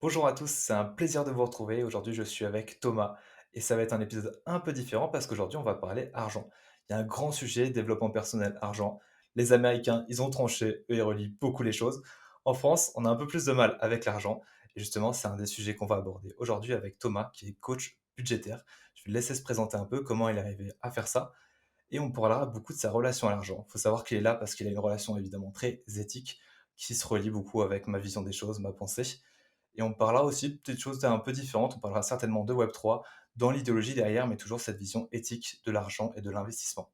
Bonjour à tous, c'est un plaisir de vous retrouver. Aujourd'hui, je suis avec Thomas et ça va être un épisode un peu différent parce qu'aujourd'hui, on va parler argent. Il y a un grand sujet, développement personnel, argent. Les Américains, ils ont tranché, eux, ils relient beaucoup les choses. En France, on a un peu plus de mal avec l'argent et justement, c'est un des sujets qu'on va aborder aujourd'hui avec Thomas, qui est coach budgétaire. Je vais le laisser se présenter un peu comment il est arrivé à faire ça et on parlera beaucoup de sa relation à l'argent. Il faut savoir qu'il est là parce qu'il a une relation évidemment très éthique qui se relie beaucoup avec ma vision des choses, ma pensée. Et on parlera aussi de petites choses un peu différentes. On parlera certainement de Web3, dans l'idéologie derrière, mais toujours cette vision éthique de l'argent et de l'investissement.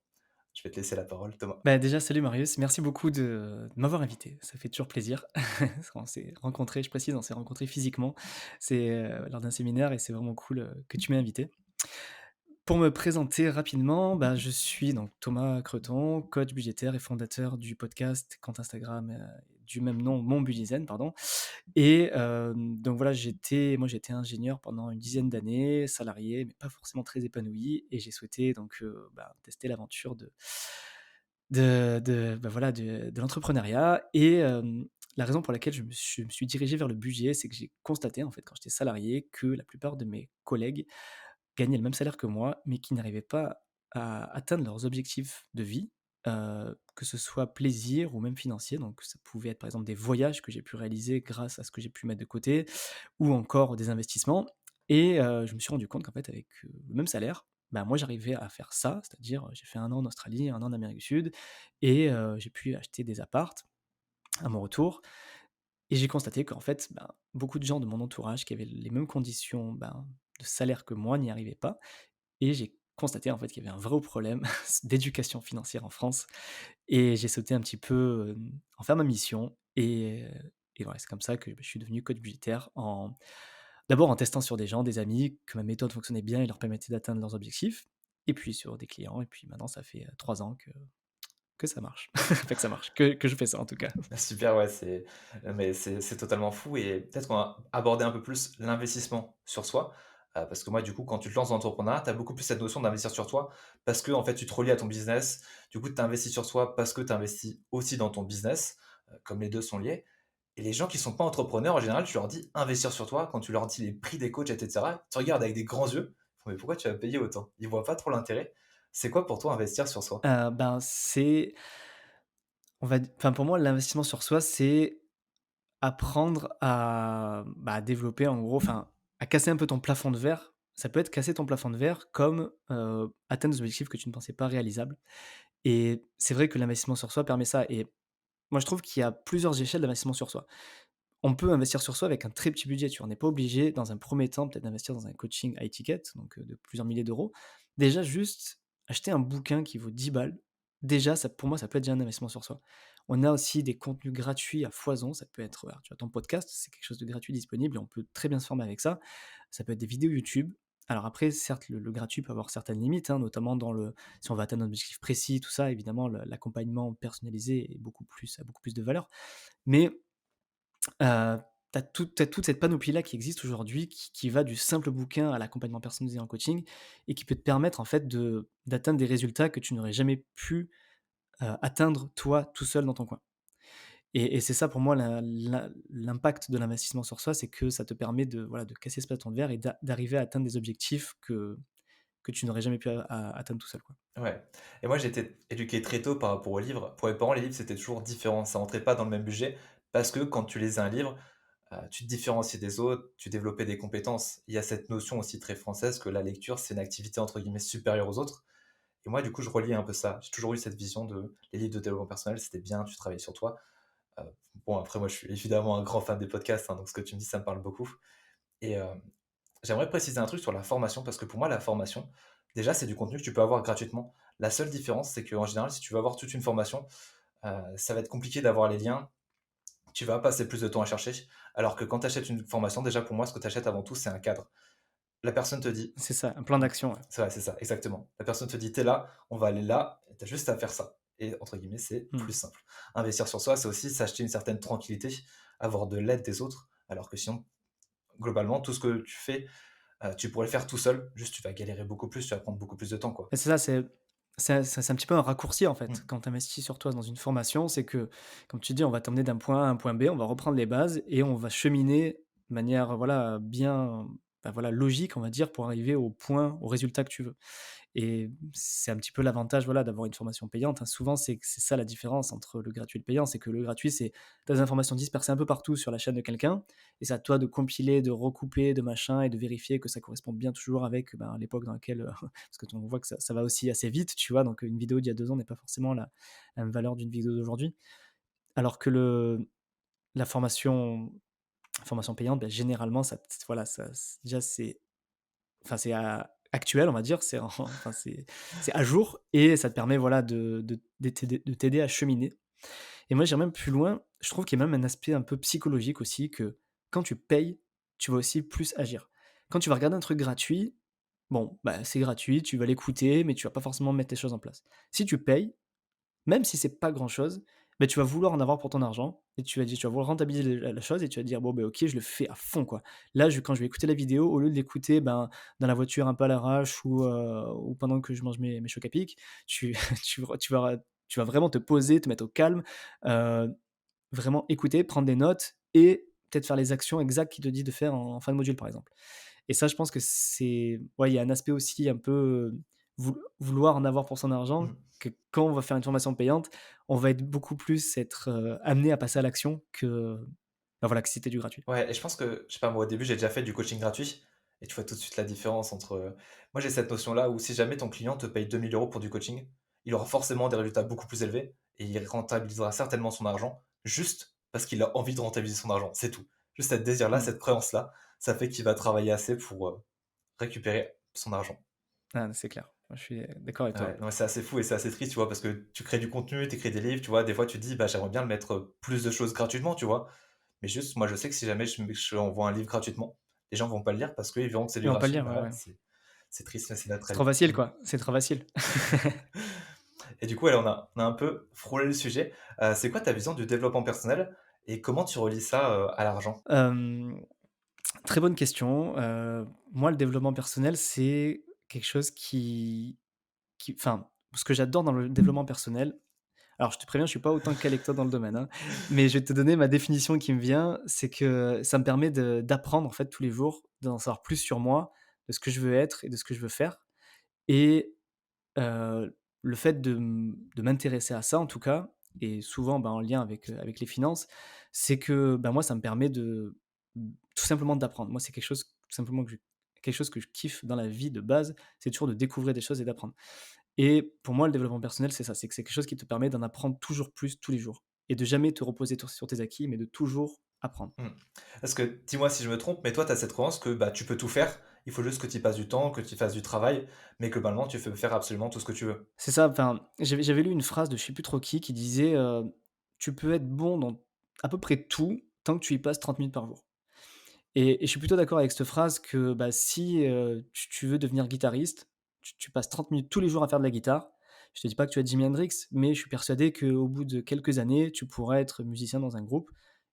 Je vais te laisser la parole, Thomas. Bah, déjà, salut Marius, merci beaucoup de m'avoir invité, ça fait toujours plaisir. On s'est rencontrés, je précise, on s'est rencontrés physiquement, c'est, lors d'un séminaire et c'est vraiment cool, que tu m'aies invité. Pour me présenter rapidement, bah, je suis donc Thomas Creton, coach budgétaire et fondateur du podcast, compte Instagram, du même nom, Mon Buddizen, pardon. Et donc voilà, j'étais ingénieur pendant une dizaine d'années, salarié, mais pas forcément très épanoui et j'ai souhaité donc bah, tester l'aventure bah, voilà, de l'entrepreneuriat et la raison pour laquelle je me suis dirigé vers le budget, c'est que j'ai constaté, en fait, quand j'étais salarié, que la plupart de mes collègues gagnaient le même salaire que moi, mais qui n'arrivaient pas à atteindre leurs objectifs de vie, que ce soit plaisir ou même financier. Donc ça pouvait être, par exemple, des voyages que j'ai pu réaliser grâce à ce que j'ai pu mettre de côté ou encore des investissements et je me suis rendu compte qu'en fait, avec, le même salaire, bah, moi, j'arrivais à faire ça, c'est-à-dire, j'ai fait 1 an en Australie, 1 an en Amérique du Sud et j'ai pu acheter des apparts à mon retour et j'ai constaté qu'en fait, ben, beaucoup de gens de mon entourage qui avaient les mêmes conditions, ben, de salaire que moi n'y arrivaient pas et j'ai constaté en fait qu'il y avait un vrai problème d'éducation financière en France et j'ai sauté un petit peu, en faire ma mission et voilà, c'est comme ça que, bah, je suis devenu coach budgétaire en d'abord en testant sur des gens, des amis, que ma méthode fonctionnait bien et leur permettait d'atteindre leurs objectifs et puis sur des clients et puis maintenant ça fait, 3 ans que ça marche. Enfin que ça marche, que je fais ça en tout cas. Super, ouais, mais c'est totalement fou et peut-être qu'on va aborder un peu plus l'investissement sur soi. Parce que moi, du coup, quand tu te lances dans l'entrepreneuriat, tu as beaucoup plus cette notion d'investir sur toi parce que, en fait, tu te relis à ton business. Du coup, tu investis sur soi parce que tu investis aussi dans ton business, comme les deux sont liés. Et les gens qui sont pas entrepreneurs, en général, tu leur dis investir sur toi. Quand tu leur dis les prix des coachs, etc., tu regardes avec des grands yeux. Ils font, mais pourquoi tu vas payer autant? Ils voient pas trop l'intérêt. C'est quoi pour toi investir sur soi? Ben, enfin pour moi l'investissement sur soi, c'est apprendre à, bah, à développer en gros, enfin, à casser un peu ton plafond de verre. Ça peut être casser ton plafond de verre comme, atteindre des objectifs que tu ne pensais pas réalisables et c'est vrai que l'investissement sur soi permet ça et moi je trouve qu'il y a plusieurs échelles d'investissement sur soi. On peut investir sur soi avec un très petit budget, tu vois? On n'est pas obligé dans un premier temps peut-être d'investir dans un coaching high ticket, donc de plusieurs milliers d'euros. Déjà juste acheter un bouquin qui vaut 10 balles, déjà ça pour moi ça peut être déjà un investissement sur soi. On a aussi des contenus gratuits à foison, ça peut être, tu vois, ton podcast, c'est quelque chose de gratuit disponible et on peut très bien se former avec ça. Ça peut être des vidéos YouTube. Alors après certes le gratuit peut avoir certaines limites, hein, notamment dans le si on veut atteindre un objectif précis, tout ça évidemment l'accompagnement personnalisé est beaucoup plus a beaucoup plus de valeur. Mais tu as toute cette panoplie-là qui existe aujourd'hui, qui va du simple bouquin à l'accompagnement personnalisé en coaching et qui peut te permettre en fait d'atteindre des résultats que tu n'aurais jamais pu, atteindre toi, tout seul dans ton coin. Et c'est ça pour moi l'impact de l'investissement sur soi, c'est que ça te permet de, voilà, de casser ce plafond de verre et d'arriver à atteindre des objectifs que tu n'aurais jamais pu atteindre tout seul, quoi. Ouais. Et moi, j'ai été éduqué très tôt par rapport aux livres. Pour mes parents, les livres, c'était toujours différent. Ça rentrait pas dans le même budget parce que quand tu lisais un livre, tu te différenciais des autres, tu développais des compétences. Il y a cette notion aussi très française que la lecture, c'est une activité entre guillemets supérieure aux autres. Et moi, du coup, je reliais un peu ça. J'ai toujours eu cette vision de les livres de développement personnel, c'était bien, tu travaillais sur toi. Euh, bon, après, moi, je suis évidemment un grand fan des podcasts, hein, donc ce que tu me dis, ça me parle beaucoup. Et j'aimerais préciser un truc sur la formation, parce que pour moi, la formation, déjà, c'est du contenu que tu peux avoir gratuitement. La seule différence, c'est qu'en général, si tu veux avoir toute une formation, ça va être compliqué d'avoir les liens. Tu vas passer plus de temps à chercher. Alors que quand tu achètes une formation, déjà, pour moi, ce que tu achètes avant tout, c'est un cadre. La personne te dit, C'est ça, un plan d'action, ouais. c'est vrai, c'est ça, exactement. La personne te dit, t'es là, on va aller là, tu as juste à faire ça. Et entre guillemets, c'est Mmh. plus simple. Investir sur soi, c'est aussi s'acheter une certaine tranquillité, avoir de l'aide des autres, alors que sinon, globalement, tout ce que tu fais, tu pourrais le faire tout seul, juste tu vas galérer beaucoup plus, tu vas prendre beaucoup plus de temps, quoi. Et c'est ça, c'est un petit peu un raccourci, en fait. Mmh. Quand tu investis sur toi dans une formation, c'est que, comme tu dis, on va t'emmener d'un point A à un point B, on va reprendre les bases et on va cheminer, de manière, voilà, bien, bah, voilà, logique, on va dire, pour arriver au point, au résultat que tu veux. Et c'est un petit peu l'avantage, voilà, d'avoir une formation payante, hein. Souvent, c'est ça la différence entre le gratuit et le payant, c'est que le gratuit, c'est tu as des informations dispersées un peu partout sur la chaîne de quelqu'un et c'est à toi de compiler, de recouper, de machin et de vérifier que ça correspond bien toujours avec, ben, l'époque dans laquelle, parce que on voit que ça va aussi assez vite, tu vois? Donc une vidéo d'il y a 2 ans n'est pas forcément la même valeur d'une vidéo d'aujourd'hui. Alors que le la formation payante, bah, généralement, ça voilà, ça déjà, c'est actuel, on va dire, enfin, c'est à jour et ça te permet, voilà, de t'aider à cheminer. Et moi, j'irais même plus loin, je trouve qu'il y a même un aspect un peu psychologique aussi que quand tu payes, tu vas aussi plus agir. Quand tu vas regarder un truc gratuit, bon, bah, c'est gratuit, tu vas l'écouter, mais tu vas pas forcément mettre les choses en place. Si tu payes, même si c'est pas grand-chose, bah, tu vas vouloir en avoir pour ton argent et tu vas vouloir rentabiliser la chose et tu vas te dire: «Bon, ben OK, je le fais à fond, quoi». Là, quand je vais écouter la vidéo, au lieu de l'écouter, ben, dans la voiture un peu à l'arrache ou pendant que je mange mes chocs à pic, tu tu vas vraiment te poser, te mettre au calme, heu, vraiment écouter, prendre des notes et peut-être faire les actions exactes qu'il te dit de faire en fin de module, par exemple. Et ça, je pense que c'est ouais, il y a un aspect aussi un peu, vouloir en avoir pour son argent, Mmh. que quand on va faire une formation payante, on va être beaucoup plus amené à passer à l'action que, bah, voilà, que si c'était du gratuit. Ouais et je pense que, je sais pas moi, au début, j'ai déjà fait du coaching gratuit et tu vois tout de suite la différence entre, moi j'ai cette notion-là où si jamais ton client te paye 2 000 € pour du coaching, il aura forcément des résultats beaucoup plus élevés et il rentabilisera certainement son argent juste parce qu'il a envie de rentabiliser son argent, c'est tout. Juste cette désir-là, Mmh. cette croyance-là, ça fait qu'il va travailler assez pour, récupérer son argent. Ah, c'est clair. Moi, je suis d'accord avec Ouais, toi. non, mais c'est assez fou et c'est assez triste, tu vois? Parce que tu crées du contenu, tu écris des livres, tu vois? Des fois, tu te dis: «Bah, j'aimerais bien le mettre, plus de choses gratuitement», tu vois? Mais juste, moi, je sais que si jamais je envoie un livre gratuitement, les gens vont pas le lire parce qu'ils verront que c'est du Et on peut le gratuit. lire, Bah, ouais, ouais, ouais. c'est triste, mais c'est notre C'est trop réalité. facile, quoi. C'est trop facile. Et du coup, allez, on a un peu frôlé le sujet. C'est quoi ta vision du développement personnel et comment tu relis ça, à l'argent? Hem, Très bonne question. Moi, le développement personnel, c'est quelque chose enfin, ce que j'adore dans le développement personnel. Alors, je te préviens, je suis pas autant calé que toi dans le domaine, hein, mais je vais te donner ma définition qui me vient, c'est que ça me permet d'apprendre, en fait, tous les jours, d'en savoir plus sur moi, de ce que je veux être et de ce que je veux faire et le fait de m'intéresser à ça, en tout cas et souvent, ben, en lien avec les finances, c'est que, ben, moi, ça me permet tout simplement d'apprendre. Moi, c'est tout simplement quelque chose que je kiffe dans la vie de base, c'est toujours de découvrir des choses et d'apprendre. Et pour moi, le développement personnel, c'est ça, c'est que c'est quelque chose qui te permet d'en apprendre toujours plus tous les jours et de jamais te reposer sur tes acquis, mais de toujours apprendre. Mmh. Parce que, dis-moi si je me trompe, mais toi, tu as cette croyance que, bah, tu peux tout faire, il faut juste que tu y passes du temps, que tu fasses du travail, mais globalement, tu peux faire absolument tout ce que tu veux? C'est ça, enfin, j'avais lu une phrase de je sais plus trop qui disait, «Tu peux être bon dans à peu près tout, tant que tu y passes 30 minutes par jour». Et je suis plutôt d'accord avec cette phrase que, bah, si, tu veux devenir guitariste, tu passes 30 minutes tous les jours à faire de la guitare. Je te dis pas que tu vas être Jimi Hendrix, mais je suis persuadé qu'au bout de quelques années, tu pourrais être musicien dans un groupe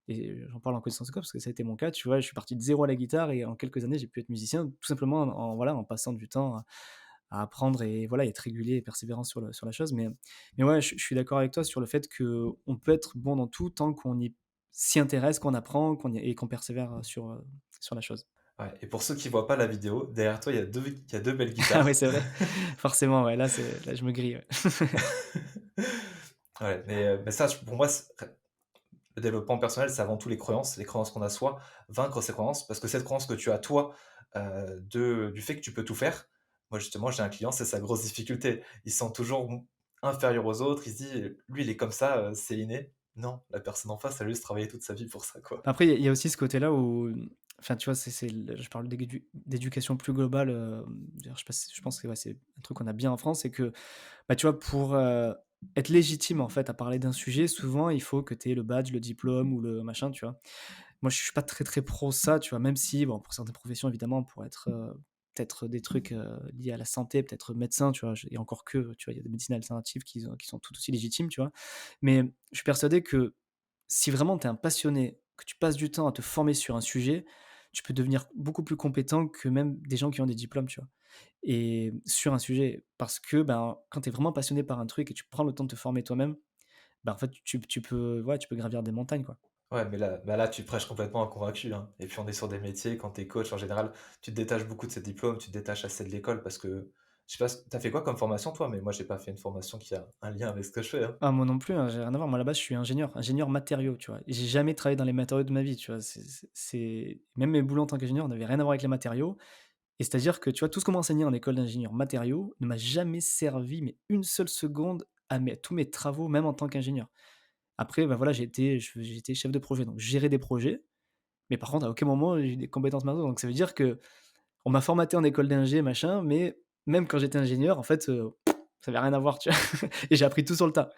et j'en parle en connaissance de cause parce que ça a été mon cas, tu vois? Je suis parti de zéro à la guitare et en quelques années, j'ai pu être musicien, tout simplement voilà, en passant du temps à apprendre et voilà, être régulier et persévérant sur la chose. Mais ouais, je suis d'accord avec toi sur le fait qu'on peut être bon dans tout tant qu'on y s'y intéresse, qu'on apprend, qu'on persévère sur la chose. Ouais et pour ceux qui voient pas la vidéo, derrière toi, il y a 2 belles Ah oui, guitares. c'est vrai. Forcément, ouais, là, je me grille, ouais. Ouais, mais ça, pour moi, le développement personnel, c'est avant tout les croyances qu'on a soi, vaincre ces croyances, parce que cette croyance que tu as toi, du fait que tu peux tout faire, moi justement, j'ai un client, c'est sa grosse difficulté. Il se sent toujours inférieur aux autres, il se dit: «Lui, il est comme ça, c'est inné». Non, la personne en face, elle a juste travaillé toute sa vie pour ça, quoi. Après, il y a aussi ce côté-là où, enfin, tu vois, je parle d'éducation plus globale, d'ailleurs, je pense que, ouais, c'est un truc qu'on a bien en France, c'est que, bah, tu vois, pour, être légitime, en fait, à parler d'un sujet, souvent, il faut que tu aies le badge, le diplôme ou le machin, tu vois? Moi, je suis pas très, très pro ça, tu vois? Même si, bon, pour certaines professions, évidemment, pour être, peut-être des trucs, liés à la santé, peut-être médecin, tu vois? Et encore que, tu vois, il y a des médecines alternatives qui sont tout aussi légitimes, tu vois? Mais je suis persuadé que si vraiment tu es un passionné, que tu passes du temps à te former sur un sujet, tu peux devenir beaucoup plus compétent que même des gens qui ont des diplômes, tu vois? Et sur un sujet, parce que, ben, quand tu es vraiment passionné par un truc et tu prends le temps de te former toi-même, ben, en fait, tu peux ouais, tu peux gravir des montagnes, quoi. Ouais, mais là, tu prêches complètement un convaincu, hein. Et puis on est sur des métiers, quand tu es coach en général, tu te détaches beaucoup de ces diplômes, tu te détaches assez de l'école parce que je sais pas, tu as fait quoi comme formation toi? Mais moi j'ai pas fait une formation qui a un lien avec ce que je fais, hein. Ah moi non plus, hein, j'ai rien à voir. Moi, à la base, je suis ingénieur matériaux, tu vois? Et j'ai jamais travaillé dans les matériaux de ma vie, tu vois? Même mes boulots en tant qu'ingénieur n'avaient rien à voir avec les matériaux et c'est-à-dire que, tu vois, tout ce qu'on m'a enseigné en école d'ingénieur matériaux ne m'a jamais servi, mais une seule seconde à tous mes travaux, même en tant qu'ingénieur. Après, bah, voilà, j'ai été chef de projet, donc gérer des projets, mais par contre, à aucun moment, j'ai eu des compétences matériaux. Donc ça veut dire que on m'a formaté en école d'ingé, machin, mais même quand j'étais ingénieur, en fait, ça avait rien à voir, tu vois? Et j'ai appris tout sur le tas.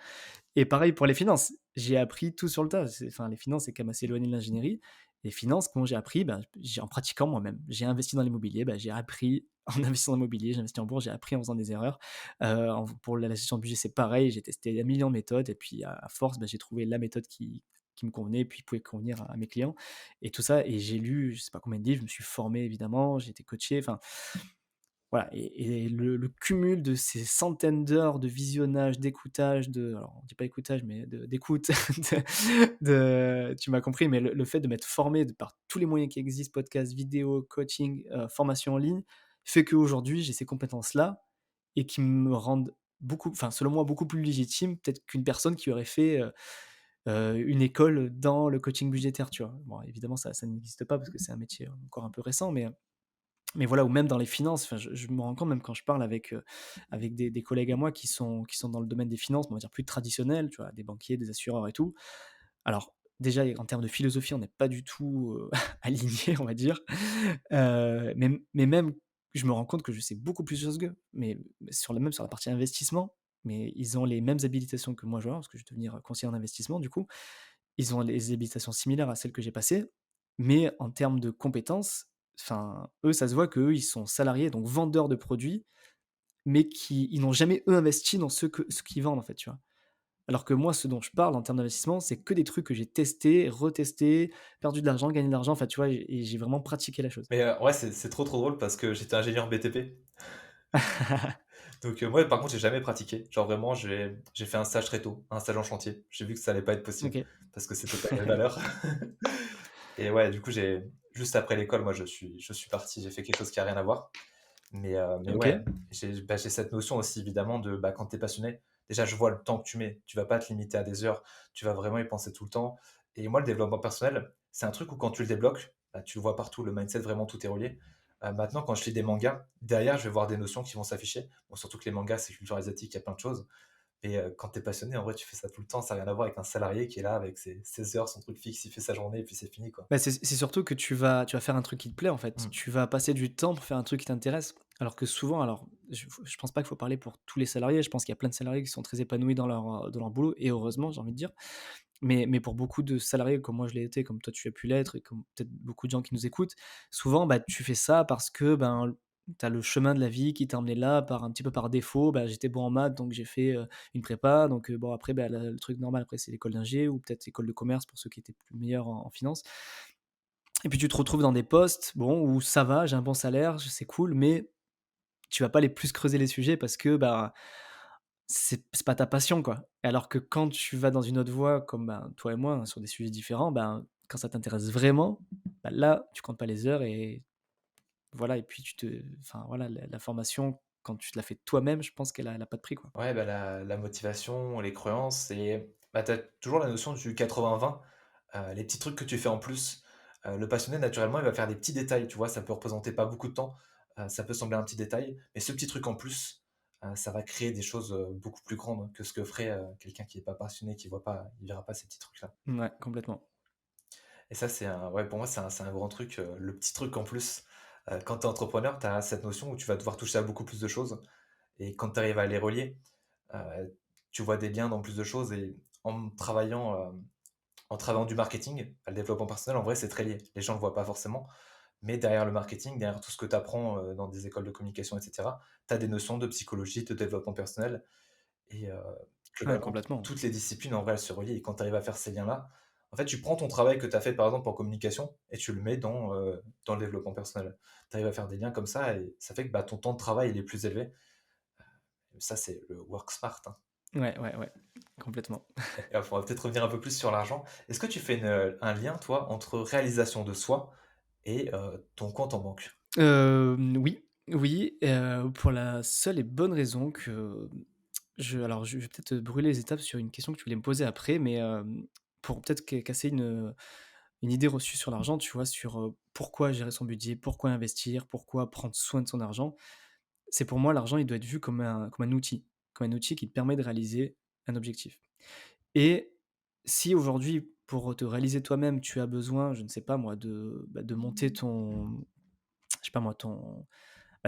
Et pareil pour les finances, j'ai appris tout sur le tas. Enfin, les finances, c'est quand même assez éloigné de l'ingénierie. Les finances, comment j'ai appris? Ben, j'ai en pratiquant moi-même. J'ai investi dans l'immobilier, bah, j'ai appris en investissant dans l'immobilier, j'ai investi en bourse, j'ai appris en faisant des erreurs. Pour la gestion de budget, c'est pareil, j'ai testé un million de méthodes et puis à force, bah, j'ai trouvé la méthode qui me convenait et puis pouvait convenir à mes clients et tout ça et j'ai lu je sais pas combien de livres, je me suis formé évidemment, j'ai été coaché, enfin voilà et le cumul de ces centaines d'heures de visionnage, d'écoutage, alors on dit pas écoutage, mais d'écoute, tu m'as compris, mais le fait de m'être formé par tous les moyens qui existent, podcasts, vidéos, coaching, formation en ligne, fait qu'aujourd'hui j'ai ces compétences-là et qui me rendent beaucoup enfin selon moi beaucoup plus légitime peut-être qu'une personne qui aurait fait, une école dans le coaching budgétaire, tu vois? Bon évidemment ça n'existe pas parce que c'est un métier encore un peu récent, mais voilà, ou même dans les finances, enfin, je me rends compte même quand je parle avec des collègues à moi qui sont dans le domaine des finances, on va dire plus traditionnels, tu vois? Des banquiers, des assureurs et tout. Alors, déjà, en termes de philosophie, on n'est pas du tout, alignés, on va dire. Mais même, je me rends compte que je sais beaucoup plus de choses qu'eux, mais sur la partie investissement, mais ils ont les mêmes habilitations que moi je vais avoir, parce que je vais devenir conseiller en investissement du coup. Ils ont les habilitations similaires à celles que j'ai passées, mais en termes de compétences, enfin, eux, ça se voit qu'eux, ils sont salariés, donc vendeurs de produits, mais ils n'ont jamais, eux, investi dans ce qu'ils vendent, en fait, tu vois? Alors que moi, ce dont je parle en termes d'investissement, c'est que des trucs que j'ai testés, retestés, perdu de l'argent, gagné de l'argent, enfin, tu vois? Et j'ai vraiment pratiqué la chose. Mais ouais, c'est trop, trop drôle parce que j'étais ingénieur BTP. Donc moi par contre, j'ai jamais pratiqué. Genre vraiment, j'ai fait un stage très tôt, un stage en chantier. J'ai vu que ça allait pas être possible OK. parce que c'était pas mes valeurs. Et ouais, du coup, j'ai juste après l'école, moi je suis parti, j'ai fait quelque chose qui a rien à voir. Mais ouais, OK. j'ai cette notion aussi évidemment de, bah, quand tu es passionné, déjà je vois le temps que tu mets. Tu vas pas te limiter à des heures, tu vas vraiment y penser tout le temps. Et moi, le développement personnel, c'est un truc où quand tu le débloques, bah, tu le vois partout, le mindset, vraiment tout est relié. Maintenant, quand je lis des mangas, derrière, je vais voir des notions qui vont s'afficher. Bon, surtout que les mangas, c'est culture asiatique, il y a plein de choses. Et quand tu es passionné, en vrai, tu fais ça tout le temps, ça n'a rien à voir avec un salarié qui est là avec ses heures, son truc fixe, il fait sa journée et puis c'est fini, quoi. Bah, c'est surtout que tu vas faire un truc qui te plaît, en fait. Mmh. Tu vas passer du temps pour faire un truc qui t'intéresse. Alors que souvent, alors je pense pas qu'il faut parler pour tous les salariés. Je pense qu'il y a plein de salariés qui sont très épanouis dans leur boulot et heureusement, j'ai envie de dire. Mais pour beaucoup de salariés comme moi je l'ai été, comme toi tu as pu l'être et comme peut-être beaucoup de gens qui nous écoutent, souvent, bah, tu fais ça parce que, ben, tu as le chemin de la vie qui t'a emmené là par un petit peu par défaut. Bah, j'étais bon en maths donc j'ai fait, une prépa donc bon après, bah, le truc normal après c'est l'école d'ingé ou peut-être école de commerce pour ceux qui étaient plus meilleurs en finance et puis tu te retrouves dans des postes, bon, où ça va, j'ai un bon salaire, c'est cool, mais tu vas pas aller plus creuser les sujets parce que, bah, c'est pas ta passion, quoi. Et alors que quand tu vas dans une autre voie comme, ben, toi et moi, hein, sur des sujets différents, ben, quand ça t'intéresse vraiment, bah, là, tu comptes pas les heures et voilà et puis enfin voilà, la formation quand tu te la fais toi-même, je pense qu'elle a pas de prix, quoi. Ouais, bah, la motivation, les croyances et bah, tu as toujours la notion du 80-20, les petits trucs que tu fais en plus. Le passionné, naturellement, il va faire des petits détails, tu vois? Ça peut représenter pas beaucoup de temps, ça peut sembler un petit détail, mais ce petit truc en plus, ça va créer des choses, beaucoup plus grandes que ce que ferait, quelqu'un qui est pas passionné, qui voit pas il verra pas ces petits trucs-là. Ouais, complètement. Et ça, ouais, pour moi, c'est un grand truc, le petit truc en plus. Quand tu es entrepreneur, tu as cette notion où tu vas devoir toucher à beaucoup plus de choses et quand tu arrives à les relier, tu vois des liens dans plus de choses et en travaillant du marketing, le développement personnel, en vrai, c'est très lié. Les gens ne le voient pas forcément, mais derrière le marketing, derrière tout ce que tu apprends dans des écoles de communication, etc., tu as des notions de psychologie, de développement personnel et Ouais, globalement, complètement. toutes les disciplines, en vrai, elles se relient. Et quand tu arrives à faire ces liens-là, en fait, tu prends ton travail que tu as fait, par exemple, en communication et tu le mets dans le développement personnel. Tu arrives à faire des liens comme ça et ça fait que bah, ton temps de travail il est plus élevé. Ça, c'est le work smart, hein. Ouais, ouais, ouais, complètement. Et alors, on va peut-être revenir un peu plus sur l'argent. Est-ce que tu fais un lien, toi, entre réalisation de soi et ton compte en banque? Oui, oui, pour la seule et bonne raison que je vais peut-être brûler les étapes sur une question que tu voulais me poser après, mais pour peut-être casser une idée reçue sur l'argent, tu vois? Sur, pourquoi gérer son budget, pourquoi investir, pourquoi prendre soin de son argent. C'est pour moi l'argent, il doit être vu comme un outil qui te permet de réaliser un objectif et si aujourd'hui, pour te réaliser toi-même, tu as besoin, je ne sais pas moi, de monter ton je sais pas moi, ton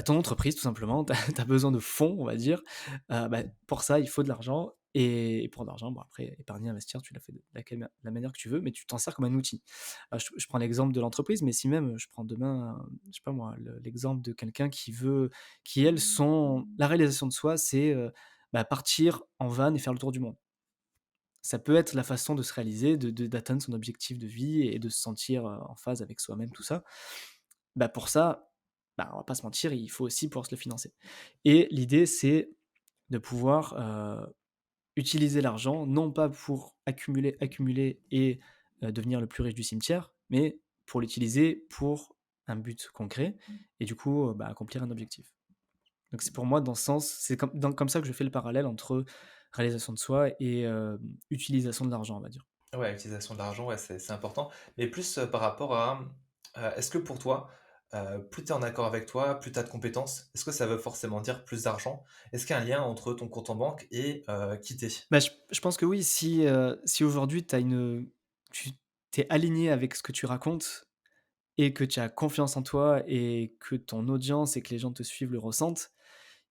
entreprise tout simplement, tu as besoin de fonds, on va dire, pour ça, il faut de l'argent et pour de l'argent, bon après épargner, investir, tu l'as fait de la manière que tu veux, mais tu t'en sers comme un outil. Je prends l'exemple de l'entreprise, mais si même je prends demain, je sais pas moi, l'exemple de quelqu'un qui elle, son la réalisation de soi, c'est, partir en van et faire le tour du monde. Ça peut être la façon de se réaliser, d'atteindre son objectif de vie et de se sentir, en phase avec soi-même, tout ça. Pour ça, on va pas se mentir, il faut aussi pouvoir se le financer et l'idée, c'est de pouvoir, utiliser l'argent, non pas pour accumuler, accumuler et devenir le plus riche du cimetière, mais pour l'utiliser pour un but concret et du coup, accomplir un objectif. Donc c'est pour moi dans ce sens, c'est comme ça que je fais le parallèle entre réalisation de soi et utilisation de l'argent, on va dire. Ouais, l'utilisation de l'argent, ouais, c'est important. Mais plus, par rapport à, est-ce que pour toi, plus tu es en accord avec toi, plus tu as de compétences, est-ce que ça veut forcément dire plus d'argent? Est-ce qu'il y a un lien entre ton compte en banque et qui tu es? Je pense que oui, si aujourd'hui tu es aligné avec ce que tu racontes et que tu as confiance en toi et que ton audience et que les gens te suivent le ressentent,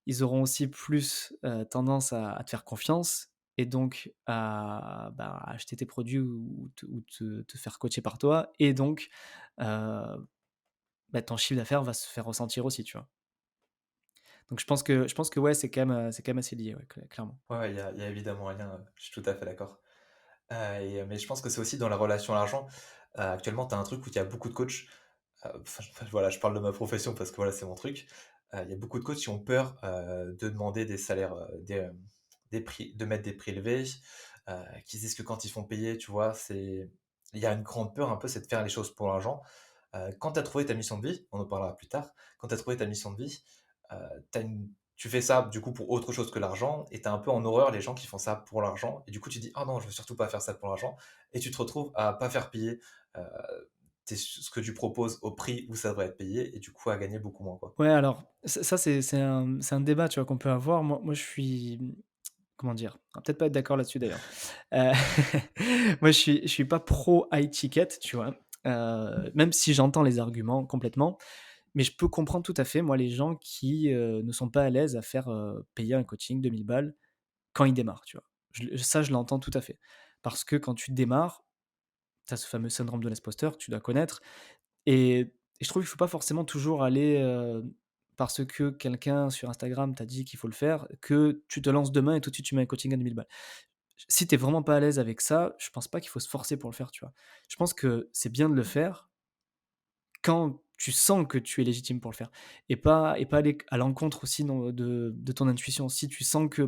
ils auront aussi plus, tendance à te faire confiance et donc à acheter tes produits ou te faire coacher par toi et donc, heu, ton chiffre d'affaires va se faire ressentir aussi, tu vois? Donc je pense que ouais, c'est quand même assez lié, ouais, clairement. Ouais, ouais, il y a évidemment un lien, je suis tout à fait d'accord. Mais je pense que c'est aussi dans la relation à l'argent. Actuellement, tu as un truc où il y a beaucoup de coachs, enfin, voilà, je parle de ma profession parce que voilà, c'est mon truc. Il y a beaucoup de coachs qui ont peur, de demander des salaires, des prix de mettre des prix élevés, qui disent que quand ils font payer, tu vois, il y a une grande peur un peu, c'est de faire les choses pour l'argent. Quand tu as trouvé ta mission de vie, on en parlera plus tard, quand tu as trouvé ta mission de vie, tu fais ça du coup pour autre chose que l'argent et tu as un peu en horreur les gens qui font ça pour l'argent et du coup tu dis: «Ah non, je veux surtout pas faire ça pour l'argent» et tu te retrouves à pas faire payer, heu, ce que tu proposes au prix où ça devrait être payé et du coup à gagner beaucoup moins, quoi. Ouais, alors ça c'est un débat, tu vois, qu'on peut avoir. Moi je suis, comment dire? On va peut-être pas être d'accord là-dessus d'ailleurs. Heu, moi je suis pas pro high ticket, tu vois? Même si j'entends les arguments complètement, mais je peux comprendre tout à fait, moi, les gens qui, ne sont pas à l'aise à faire, payer un coaching 2 000 balles quand ils démarrent, tu vois? Je l'entends tout à fait. Parce que quand tu démarres, tu as ce fameux syndrome de l'imposteur que tu dois connaître et je trouve qu'il faut pas forcément toujours aller, parce que quelqu'un sur Instagram t'a dit qu'il faut le faire, que tu te lances demain et tout de suite tu mets un coaching à 2 000 balles. Si tu es vraiment pas à l'aise avec ça, je pense pas qu'il faut se forcer pour le faire, tu vois? Je pense que c'est bien de le faire quand tu sens que tu es légitime pour le faire et pas aller à l'encontre aussi non de ton intuition. Si tu sens que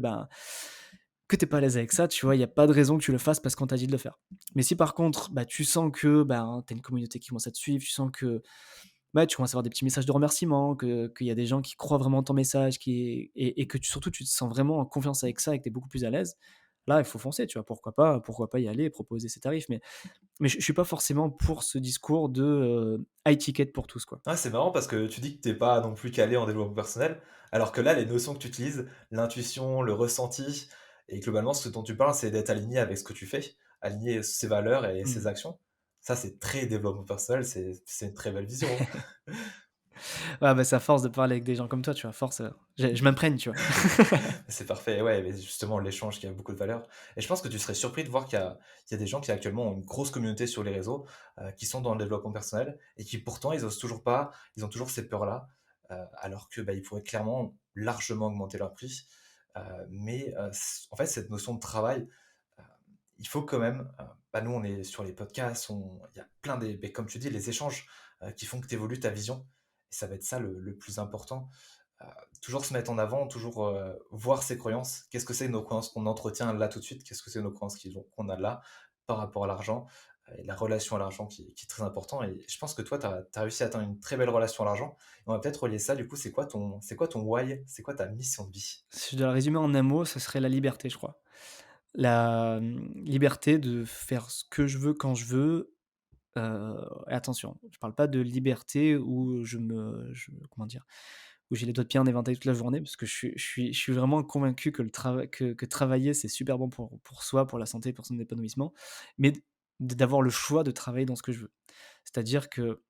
tu es pas à l'aise avec ça, tu vois, il y a pas de raison que tu le fasses parce qu'on t'a dit de le faire. Mais si par contre, tu sens que, tu as une communauté qui commence à te suivre, tu sens que, tu commences à avoir des petits messages de remerciement, qu'il y a des gens qui croient vraiment en ton message, et que surtout tu te sens vraiment en confiance avec ça et que tu es beaucoup plus à l'aise, là, il faut foncer, tu vois? Pourquoi pas y aller et proposer ses tarifs. Mais je suis pas forcément pour ce discours de, high ticket pour tous, quoi. Ouais, c'est marrant parce que tu dis que t'es pas non plus calé en développement personnel, alors que là, les notions que tu utilises, l'intuition, le ressenti et globalement, ce dont tu parles, c'est d'être aligné avec ce que tu fais, aligné ses valeurs et ses Mmh. actions. Ça, c'est très développement personnel, c'est une très belle vision, hein. Ouais, c'est à force de parler avec des gens comme toi, tu vois? À force, je m'imprègne, tu vois? C'est parfait, ouais, mais justement, l'échange qui a beaucoup de valeur. Et je pense que tu serais surpris de voir qu'il y a des gens qui actuellement ont une grosse communauté sur les réseaux, qui sont dans le développement personnel et qui pourtant, ils osent toujours pas, ils ont toujours ces peurs-là, alors que, ils pourraient clairement largement augmenter leur prix. Mais en fait, cette notion de travail, heu, il faut quand même, nous, on est sur les podcasts, il y a plein comme tu dis, les échanges, qui font que tu évolues ta vision et ça va être ça le plus important. Toujours se mettre en avant, toujours, voir ses croyances. Qu'est-ce que c'est nos croyances qu'on entretient là tout de suite? Qu'est-ce que c'est nos croyances qu'on a là par rapport à l'argent? Et la relation à l'argent qui est très important et je pense que toi, tu as réussi à atteindre une très belle relation à l'argent. On va peut-être relier ça du coup, c'est quoi ton why? C'est quoi ta mission de vie? Si je dois la résumer en un mot, ce serait la liberté, je crois. La, liberté de faire ce que je veux quand je veux, et attention, je parle pas de liberté où je comment dire? Où j'ai les doigts de pied en éventail toute la journée parce que je suis vraiment convaincu que le travail que travailler, c'est super bon pour soi, pour la santé, pour son épanouissement, mais d'avoir le choix de travailler dans ce que je veux. C'est-à-dire que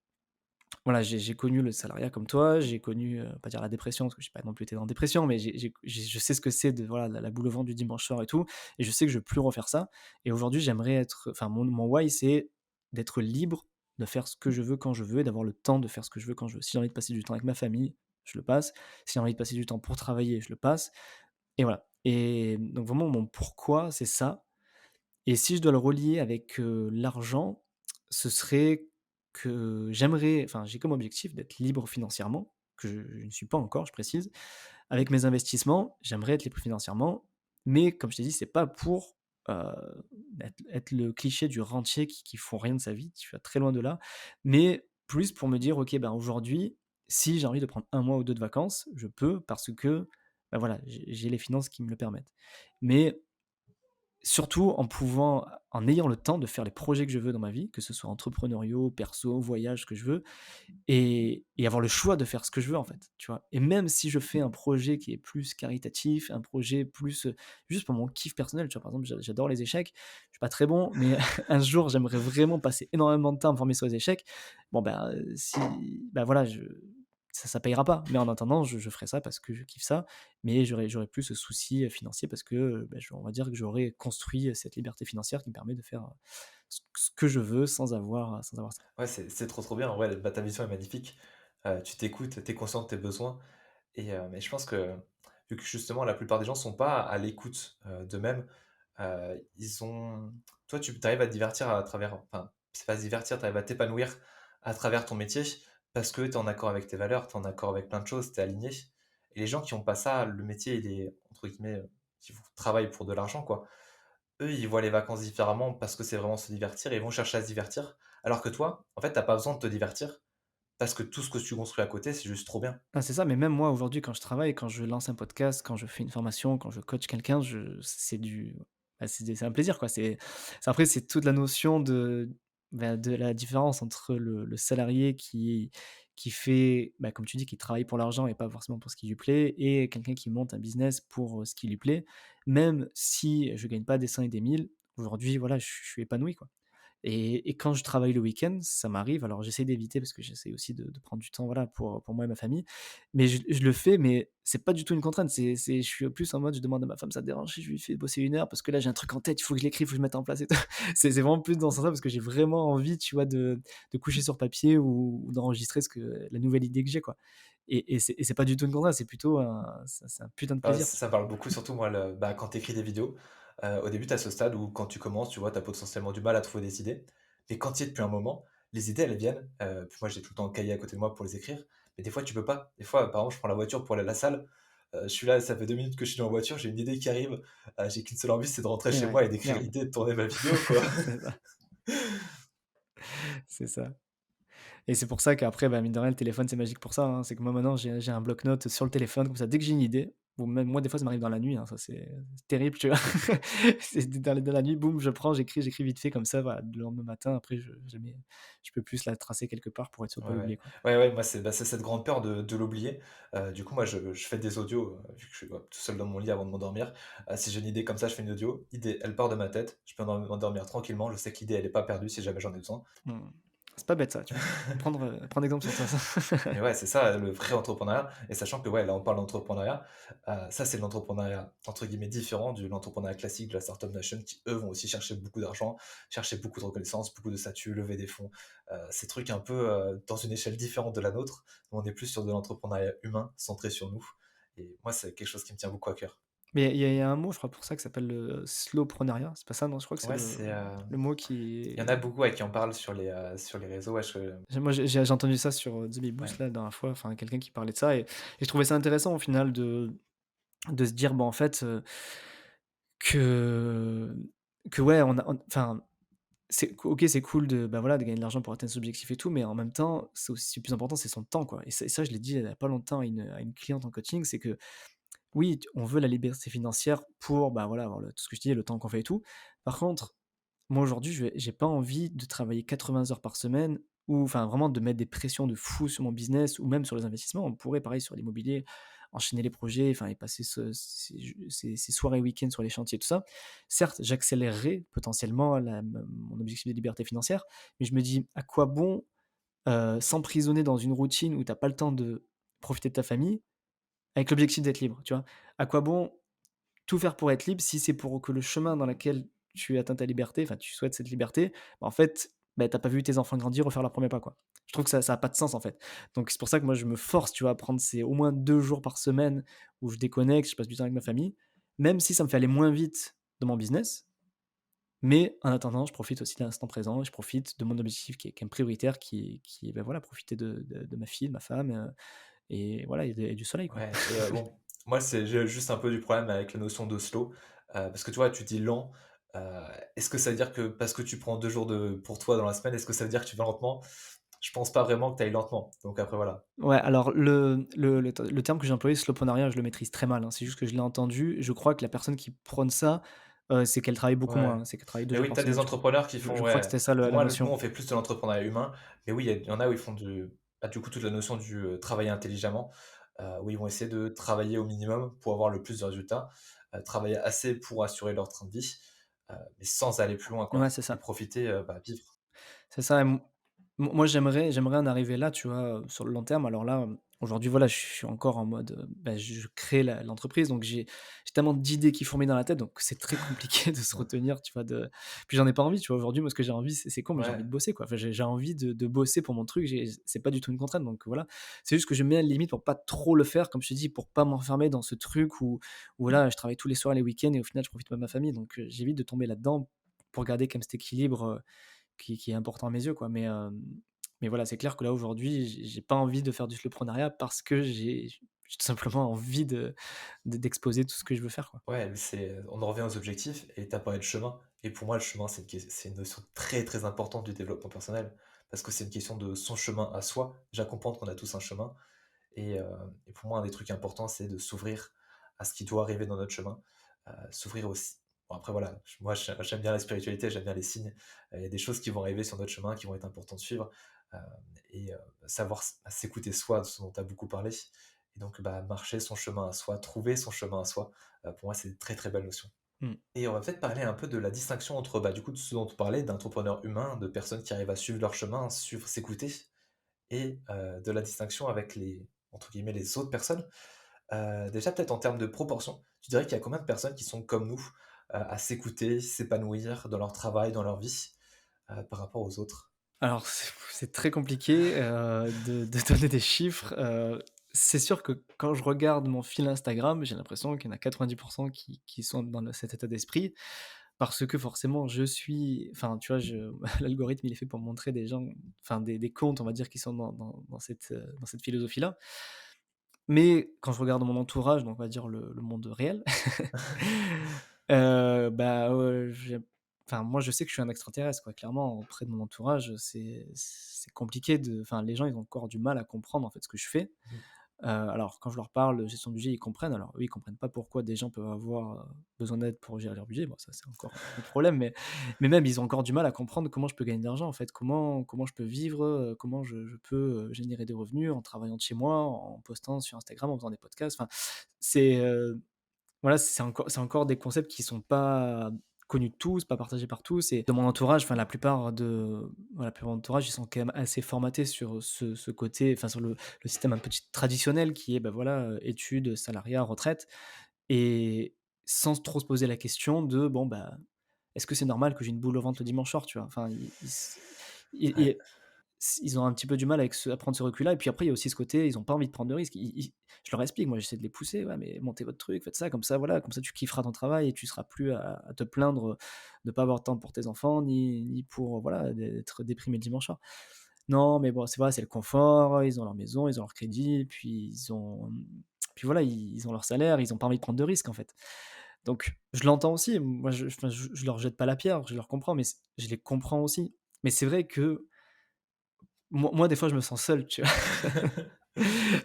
voilà, j'ai connu le salariat comme toi, j'ai connu, pas dire la dépression parce que j'ai pas non plus été en dépression, mais je sais ce que c'est de voilà, la boule au ventre du dimanche soir et tout et je sais que je veux plus refaire ça et aujourd'hui, j'aimerais être enfin mon why, c'est d'être libre de faire ce que je veux quand je veux et d'avoir le temps de faire ce que je veux quand je veux. Si j'ai envie de passer du temps avec ma famille, je le passe. Si j'ai envie de passer du temps pour travailler, je le passe et voilà et donc vraiment mon pourquoi, c'est ça et si je dois le relier avec, l'argent, ce serait que j'aimerais enfin, j'ai comme objectif d'être libre financièrement, que je ne suis pas encore, je précise. Avec mes investissements, j'aimerais être libre financièrement, mais comme je t'ai dit, c'est pas pour, heu, être le cliché du rentier qui fout rien de sa vie, tu vas très loin de là, mais plus pour me dire: «OK, ben, aujourd'hui, si j'ai envie de prendre un mois ou 2 de vacances, je peux parce que, bah, voilà, j'ai les finances qui me le permettent». Mais surtout en ayant le temps de faire les projets que je veux dans ma vie, que ce soit entrepreneuriaux, perso, voyage, ce que je veux et avoir le choix de faire ce que je veux, en fait, tu vois? Et même si je fais un projet qui est plus caritatif, un projet plus, juste pour mon kiff personnel, tu vois? Par exemple, j'adore les échecs, je suis pas très bon, mais un jour, j'aimerais vraiment passer énormément de temps à me former sur les échecs. Bon, ben, si bah, voilà, ça payera pas, mais en attendant, je ferai ça parce que je kiffe ça, mais j'aurais plus ce souci, financier parce que, bah, on va dire que j'aurais construit, cette liberté financière qui me permet de faire, ce que je veux sans avoir ça. Ouais, c'est trop, trop bien. Ouais, bah, ta vision est magnifique. Tu t'écoutes, tu es conscient de tes besoins et mais je pense que, vu que justement la plupart des gens sont pas à l'écoute, d'eux-mêmes, ils ont toi tu arrives à te divertir à travers enfin, c'est pas se divertir, tu arrives à t'épanouir à travers ton métier parce que tu es en accord avec tes valeurs, tu es en accord avec plein de choses, tu es aligné et les gens qui ont pas ça, le métier il est entre guillemets, qui travaillent pour de l'argent quoi. Eux, ils voient les vacances différemment parce que c'est vraiment se divertir et ils vont chercher à se divertir. Alors que toi, en fait, tu pas besoin de te divertir parce que tout ce que tu construis à côté, c'est juste trop bien. Ah, c'est ça, mais même moi aujourd'hui quand je travaille, quand je lance un podcast, quand je fais une formation, quand je coach quelqu'un, c'est c'est un plaisir quoi. Après c'est toute la notion de la différence entre le salarié qui fait, bah, comme tu dis, qui travaille pour l'argent et pas forcément pour ce qui lui plaît et quelqu'un qui monte un business pour, ce qui lui plaît. Même si je gagne pas des cents et des mille, aujourd'hui voilà, je suis épanoui quoi. Et quand je travaille le week-end, ça m'arrive, alors j'essaie d'éviter parce que j'essaie aussi de prendre du temps, voilà, pour moi et ma famille. Mais je le fais, mais c'est pas du tout une contrainte. Je suis plus en mode, je demande à ma femme: «Ça te dérange si je lui fais bosser 1 heure? Parce que là, j'ai un truc en tête, il faut que je l'écrive, il faut que je mette en place et tout». C'est vraiment plus dans ce sens-là parce que j'ai vraiment envie, tu vois, de coucher sur papier ou d'enregistrer la nouvelle idée que j'ai, quoi. Et c'est pas du tout une contrainte, c'est plutôt c'est un putain de plaisir. Ça me parle beaucoup, surtout moi, bah, quand tu écris des vidéos, au début, tu as ce stade où quand tu commences, tu vois, tu as potentiellement du mal à trouver des idées. Mais quand tu y es depuis un moment, les idées, elles viennent. Puis moi, j'ai tout le temps un cahier à côté de moi pour les écrire. Mais des fois, tu peux pas. Des fois, par exemple, je prends la voiture pour aller à la salle. Je suis là, ça fait 2 minutes que je suis dans la voiture, j'ai une idée qui arrive. J'ai qu'une seule envie, c'est de rentrer Et chez ouais, moi et d'écrire merde. l'idée, de tourner ma vidéo, quoi. C'est ça, c'est ça. Et c'est pour ça qu'après, bah, mine de rien, le téléphone, c'est magique pour ça, hein. C'est que moi, maintenant, j'ai un bloc-notes sur le téléphone, comme ça, dès que j'ai une idée, ou même moi, des fois, ça m'arrive dans la nuit, hein, ça, c'est terrible, tu vois? C'est dans la nuit, boum, je prends, j'écris vite fait comme ça, voilà, le lendemain matin, après, je peux plus la tracer quelque part pour être sûr de Ouais, pas ouais. l'oublier, quoi. Ouais, ouais, moi, c'est cette grande peur de l'oublier. Du coup, moi, je fais des audios, vu que je suis, tout seul dans mon lit avant de m'endormir. Si j'ai une idée comme ça, je fais une audio. Idée, elle part de ma tête, je peux m'endormir tranquillement. Je sais que l'idée, elle est pas perdue si jamais j'en ai besoin. Mmh. C'est pas bête ça, tu vois? Prendre exemple sur toi, ça. Mais ouais, c'est ça le vrai entrepreneuriat et sachant que, ouais, là, on parle d'entrepreneuriat, ça, c'est de l'entrepreneuriat entre guillemets «différent» de l'entrepreneuriat classique de la Startup Nation qui, eux, vont aussi chercher beaucoup d'argent, chercher beaucoup de reconnaissance, beaucoup de statut, lever des fonds, ces trucs un peu, dans une échelle différente de la nôtre. Nous, on est plus sur de l'entrepreneuriat humain, centré sur nous et moi, c'est quelque chose qui me tient beaucoup à cœur. Mais il y a un mot, je crois, pour ça qui s'appelle le slowpreneuriat, c'est pas ça, non? Je crois que c'est Ouais, c'est, le mot il y en qui a beaucoup, ouais, qui en parlent sur les réseaux, ouais, moi j'ai entendu ça sur, The Baby ouais. Boost là, la dernière fois, enfin quelqu'un qui parlait de ça, et je trouvais ça intéressant au final de se dire, bon, en fait, que ouais, on enfin, c'est cool de, bah, voilà, de gagner de l'argent pour atteindre ses objectifs et tout, mais en même temps, c'est aussi le plus important, c'est son temps, quoi, et ça je l'ai dit il y a pas longtemps à une cliente en coaching, c'est que oui, t on veut la liberté financière pour, bah, voilà, avoir tout ce que je disais, le temps qu'on fait et tout. Par contre, moi aujourd'hui, j'ai pas envie de travailler 80 heures par semaine, ou enfin vraiment de mettre des pressions de fou sur mon business ou même sur les investissements. On pourrait pareil sur l'immobilier, enchaîner les projets, enfin et passer ces soirées week-ends sur les chantiers, tout ça. Certes, j'accélérerai potentiellement mon objectif de liberté financière, mais je me dis: «À quoi bon, s'emprisonner dans une routine où tu as pas le temps de profiter de ta famille, avec l'objectif d'être libre», tu vois? À quoi bon tout faire pour être libre si c'est pour que le chemin dans lequel tu atteins ta liberté, enfin tu souhaites cette liberté, bah, en fait, bah, tu pas vu tes enfants grandir ou faire leurs premiers pas, quoi. Je trouve que ça a pas de sens, en fait. Donc c'est pour ça que moi je me force, tu vois, à prendre ces au moins 2 jours par semaine où je déconnecte, je passe du temps avec ma famille, même si ça me fait aller moins vite dans mon business, mais en attendant, je profite aussi de l'instant présent et je profite de mon objectif qui est quand même prioritaire, qui est, bah, voilà, profiter de ma fille, de ma femme, et voilà, et du soleil, quoi. Ouais et bon, moi, j'ai juste un peu du problème avec la notion de slow, parce que tu vois, tu dis lent, heu, est-ce que ça veut dire que parce que tu prends 2 jours de pour toi dans la semaine, est-ce que ça veut dire que tu vas lentement? Je pense pas vraiment que tu ailles lentement, donc après voilà. Ouais, alors le terme que j'ai employé, slowpreneuriat, je le maîtrise très mal, hein. C'est juste que je l'ai entendu. Je crois que la personne qui prône ça, c'est qu'elle travaille beaucoup Ouais. moins, hein. C'est qu'elle travaille 2 Mais jours oui, par tu as des semaine, je crois. entrepreneurs qui Je font crois que ouais, c'était ça le la moi, nous, notion. on fait plus de l'entrepreneuriat humain, mais oui, il y en a où ils font du coup, toute la notion du, travailler intelligemment, où ils vont essayer de travailler au minimum pour avoir le plus de résultats, travailler assez pour assurer leur train de vie, mais sans aller plus loin, Ouais, quoi c'est et ça. profiter, bah, vivre. C'est ça, moi j'aimerais en arriver là, tu vois, sur le long terme. Alors là, aujourd'hui, voilà, je suis encore en mode, bah, je crée l'entreprise, donc j'ai tellement d'idées qui fourmillent dans la tête, donc c'est très compliqué de se retenir, tu vois, puis j'en ai pas envie, tu vois? Aujourd'hui, moi, ce que j'ai envie, c'est con, mais j'ai envie Ouais, de bosser, quoi. Enfin, j'ai envie de bosser pour mon truc, c'est pas du tout une contrainte, donc voilà. C'est juste que je mets une limite pour pas trop le faire, comme je te dis, pour pas m'enfermer dans ce truc où voilà, je travaille tous les soirs, les week-ends, et au final, je profite pas de ma famille, donc j'évite de tomber là-dedans pour garder quand même cet équilibre, qui est important à mes yeux, quoi. Mais voilà, c'est clair que là, aujourd'hui, j'ai pas envie de faire du slowpreneuriat parce que j'ai tout simplement envie d'exposer tout ce que je veux faire, quoi. ouais, mais on en revient aux objectifs et tu as parlé de chemin et pour moi, le chemin, c'est une notion très, très importante du développement personnel parce que c'est une question de son chemin à soi. Déjà comprendre qu'on a tous un chemin et pour moi, un des trucs importants, c'est de s'ouvrir à ce qui doit arriver dans notre chemin, s'ouvrir aussi bon après voilà, moi j'aime bien la spiritualité, j'aime bien les signes. Il y a des choses qui vont arriver sur notre chemin, qui vont être importantes de suivre, heu et savoir s'écouter soi, ce dont tu as beaucoup parlé et donc bah, marcher son chemin à soi, trouver son chemin à soi, pour moi, c'est une très, très belle notion Mmh. et on va peut-être parler un peu de la distinction entre, bah, du coup, de ce dont on parlait, d'entrepreneurs humains, de personnes qui arrivent à suivre leur chemin, suivre s'écouter et de la distinction avec les entre guillemets «les autres personnes». Déjà peut-être en termes de proportion, tu dirais qu'il y a combien de personnes qui sont comme nous, à s'écouter, s'épanouir dans leur travail, dans leur vie, par rapport aux autres? Alors c'est très compliqué, de donner des chiffres, c'est sûr que quand je regarde mon fil Instagram, j'ai l'impression qu'il y en a 90 qui sont dans cet état d'esprit, parce que forcément je suis, enfin, tu vois, l'algorithme, il est fait pour me montrer des gens, enfin des comptes, on va dire, qui sont dans cette philosophie-là. Mais quand je regarde mon entourage, donc on va dire le monde réel, bah, enfin moi je sais que je suis un extraterrestre, quoi. Clairement auprès de mon entourage, c'est compliqué, enfin les gens, ils ont encore du mal à comprendre en fait ce que je fais. Mmh. Alors quand je leur parle de gestion de budget, ils comprennent. Alors eux, ils comprennent pas pourquoi des gens peuvent avoir, besoin d'aide pour gérer leur budget. Bon, ça c'est encore un autre problème, mais même ils ont encore du mal à comprendre comment je peux gagner de l'argent en fait. Comment je peux vivre, comment je peux, générer des revenus en travaillant de chez moi, en postant sur Instagram, en faisant des podcasts. Enfin, c'est, voilà, c'est encore des concepts qui sont pas connus de tous, pas partagés par tous, et de mon entourage, enfin la plupart de mon entourage, ils sont quand même assez formatés sur ce côté, enfin sur le système un peu traditionnel qui est, bah, voilà, études, salariat, retraite, et sans trop se poser la question de: «Bon, bah, est-ce que c'est normal que j'ai une boule au ventre le dimanche soir?» Tu vois? Enfin, Ouais. ils ont un petit peu du mal avec à prendre ce recul-là et puis après il y a aussi ce côté, ils ont pas envie de prendre de risques. Ils je leur explique, moi j'essaie de les pousser: «Ouais mais montez votre truc, faites ça, comme ça voilà, comme ça tu kifferas ton travail et tu seras plus à te plaindre, de pas avoir de temps pour tes enfants ni pour, voilà, d'être déprimé le dimanche soir». Non mais bon, c'est vrai, c'est le confort, ils ont leur maison, ils ont leur crédit, puis puis voilà, ils ont leur salaire, ils ont pas envie de prendre de risques en fait. Donc je l'entends aussi, moi je leur jette pas la pierre, je leur comprends, mais je les comprends aussi. Mais c'est vrai que moi, des fois, je me sens seul, tu vois?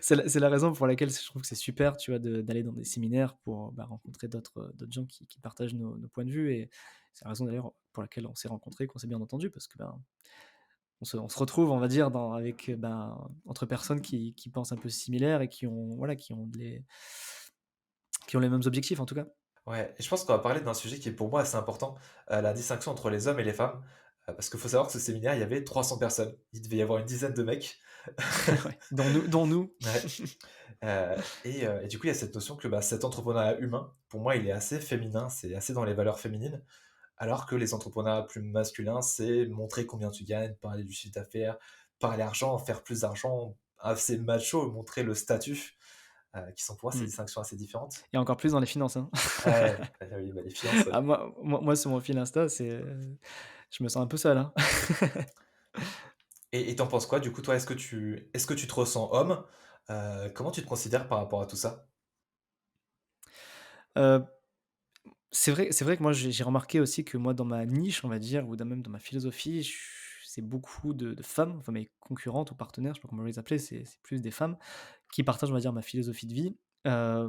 C'est la raison pour laquelle je trouve que c'est super, tu vois, d'aller dans des séminaires pour, bah, rencontrer d'autres gens qui partagent nos points de vue et c'est la raison d'ailleurs pour laquelle on s'est rencontrés, qu'on s'est bien entendus parce que, ben, on se retrouve, on va dire, avec, ben, entre personnes qui pensent un peu similaire et qui ont, voilà, qui ont les mêmes objectifs, en tout cas. Ouais, et je pense qu'on va parler d'un sujet qui est pour moi assez important, la distinction entre les hommes et les femmes. Parce qu'il faut savoir que ce séminaire, il y avait 300 personnes. Il devait y avoir une dizaine de mecs. Ouais, dont nous. Ouais, et du coup, il y a cette notion que, bah, cet entrepreneuriat humain, pour moi, il est assez féminin, c'est assez dans les valeurs féminines. Alors que les entrepreneurs plus masculins, c'est montrer combien tu gagnes, parler du chiffre d'affaires, parler argent, faire plus d'argent, assez macho, montrer le statut, qui sont pour moi ces Mmh. distinctions assez différentes. Et encore plus dans les finances, hein. Ouais, oui, bah, les finances, Ah moi sur mon fil Insta, je me sens un peu seul, hein. et tu penses quoi du coup toi? Est-ce que tu te ressens homme? Comment tu te considères par rapport à tout ça? Heu, c'est vrai que moi j'ai remarqué aussi que moi dans ma niche, on va dire, ou même dans ma philosophie, c'est beaucoup de femmes, enfin mes concurrentes ou partenaires, je sais pas comment les appeler, c'est plus des femmes qui partagent, on va dire, ma philosophie de vie. Je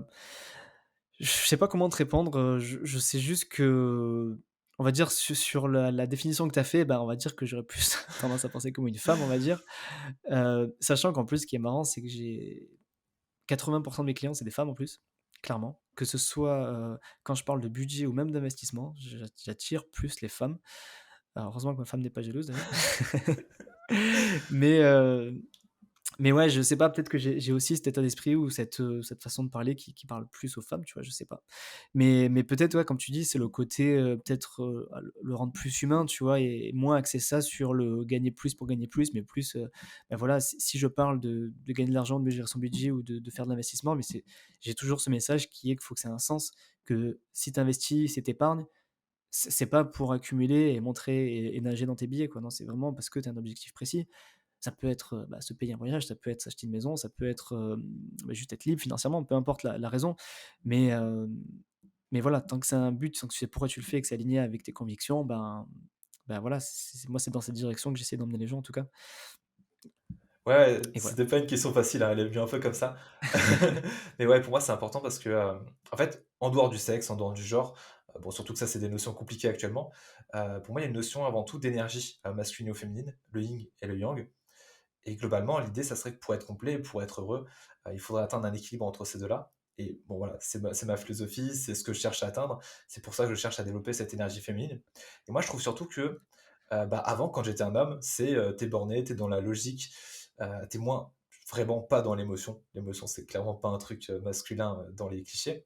sais pas comment te répondre, je sais juste que, on va dire sur la définition que tu as fait, bah, on va dire que j'aurais plus tendance à penser comme une femme, on va dire. Sachant qu'en plus, ce qui est marrant, c'est que j'ai 80 de mes clients, c'est des femmes en plus, clairement. Que ce soit, quand je parle de budget ou même d'investissement, j'attire plus les femmes. Alors heureusement que ma femme n'est pas jalouse d'ailleurs. Mais, mais ouais, je sais pas, peut-être que j'ai aussi cet état d'esprit ou cette façon de parler qui parle plus aux femmes, tu vois? Je sais pas. Mais peut-être, ouais, comme tu dis, c'est le côté, peut-être, le rendre plus humain, tu vois? Et moins axer ça sur le gagner plus pour gagner plus, mais plus, bah, voilà, si je parle de gagner de l'argent, de mieux gérer son budget ou de faire de l'investissement, mais j'ai toujours ce message qui est qu'il faut que ça ait un sens, que si tu investis, si tu épargnes, c'est pas pour accumuler et montrer et nager dans tes billets, quoi. Non, c'est vraiment parce que tu as un objectif précis. Ça peut être, bah, se payer un voyage, ça peut être s'acheter une maison, ça peut être, bah, juste être libre financièrement, peu importe la raison. Mais, mais voilà, tant que c'est un but, tant que tu sais pourquoi tu le fais et que c'est aligné avec tes convictions, ben voilà, moi, c'est dans cette direction que j'essaie d'emmener les gens en tout cas Ouais, et voilà. c'était pas une question facile, hein, elle est venue un peu comme ça. Mais ouais, pour moi, c'est important parce que, en fait, en dehors du sexe, en dehors du genre, bon, surtout que ça, c'est des notions compliquées actuellement, pour moi, il y a une notion avant tout d'énergie, masculine ou féminine, le yin et le yang. Et globalement, l'idée, ça serait que pour être complet, pour être heureux, il faudrait atteindre un équilibre entre ces 2-là. Et bon, voilà, c'est ma philosophie, c'est ce que je cherche à atteindre. C'est pour ça que je cherche à développer cette énergie féminine. Et moi, je trouve surtout que, bah, avant, quand j'étais un homme, tu borné, t'es dans la logique, tu moins vraiment pas dans l'émotion. L'émotion, c'est clairement pas un truc, masculin, dans les clichés.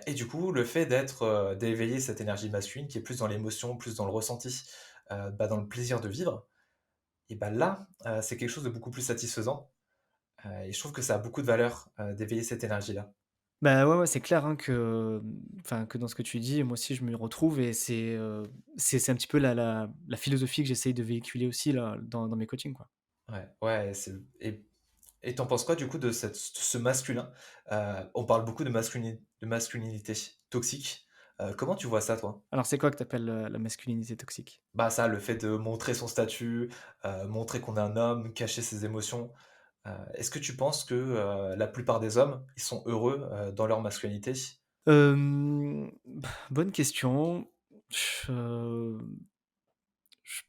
Et du coup, le fait d'éveiller cette énergie masculine qui est plus dans l'émotion, plus dans le ressenti, bah, dans le plaisir de vivre, et bah, là, c'est quelque chose de beaucoup plus satisfaisant, et je trouve que ça a beaucoup de valeur, d'éveiller cette énergie-là. Bah, ouais, ouais, c'est clair, hein, enfin, que dans ce que tu dis, moi aussi je me retrouve et c'est un petit peu la philosophie que j'essaye de véhiculer aussi là, dans mes coachings, quoi. Ouais, ouais, et tu penses quoi du coup de ce masculin? On parle beaucoup de masculinité toxique. Comment tu vois ça toi? Alors c'est quoi que tu appelles, la masculinité toxique? Bah, ça, le fait de montrer son statut, montrer qu'on est un homme, cacher ses émotions. Est-ce que tu penses que, la plupart des hommes, ils sont heureux, dans leur masculinité? Bonne question. Je je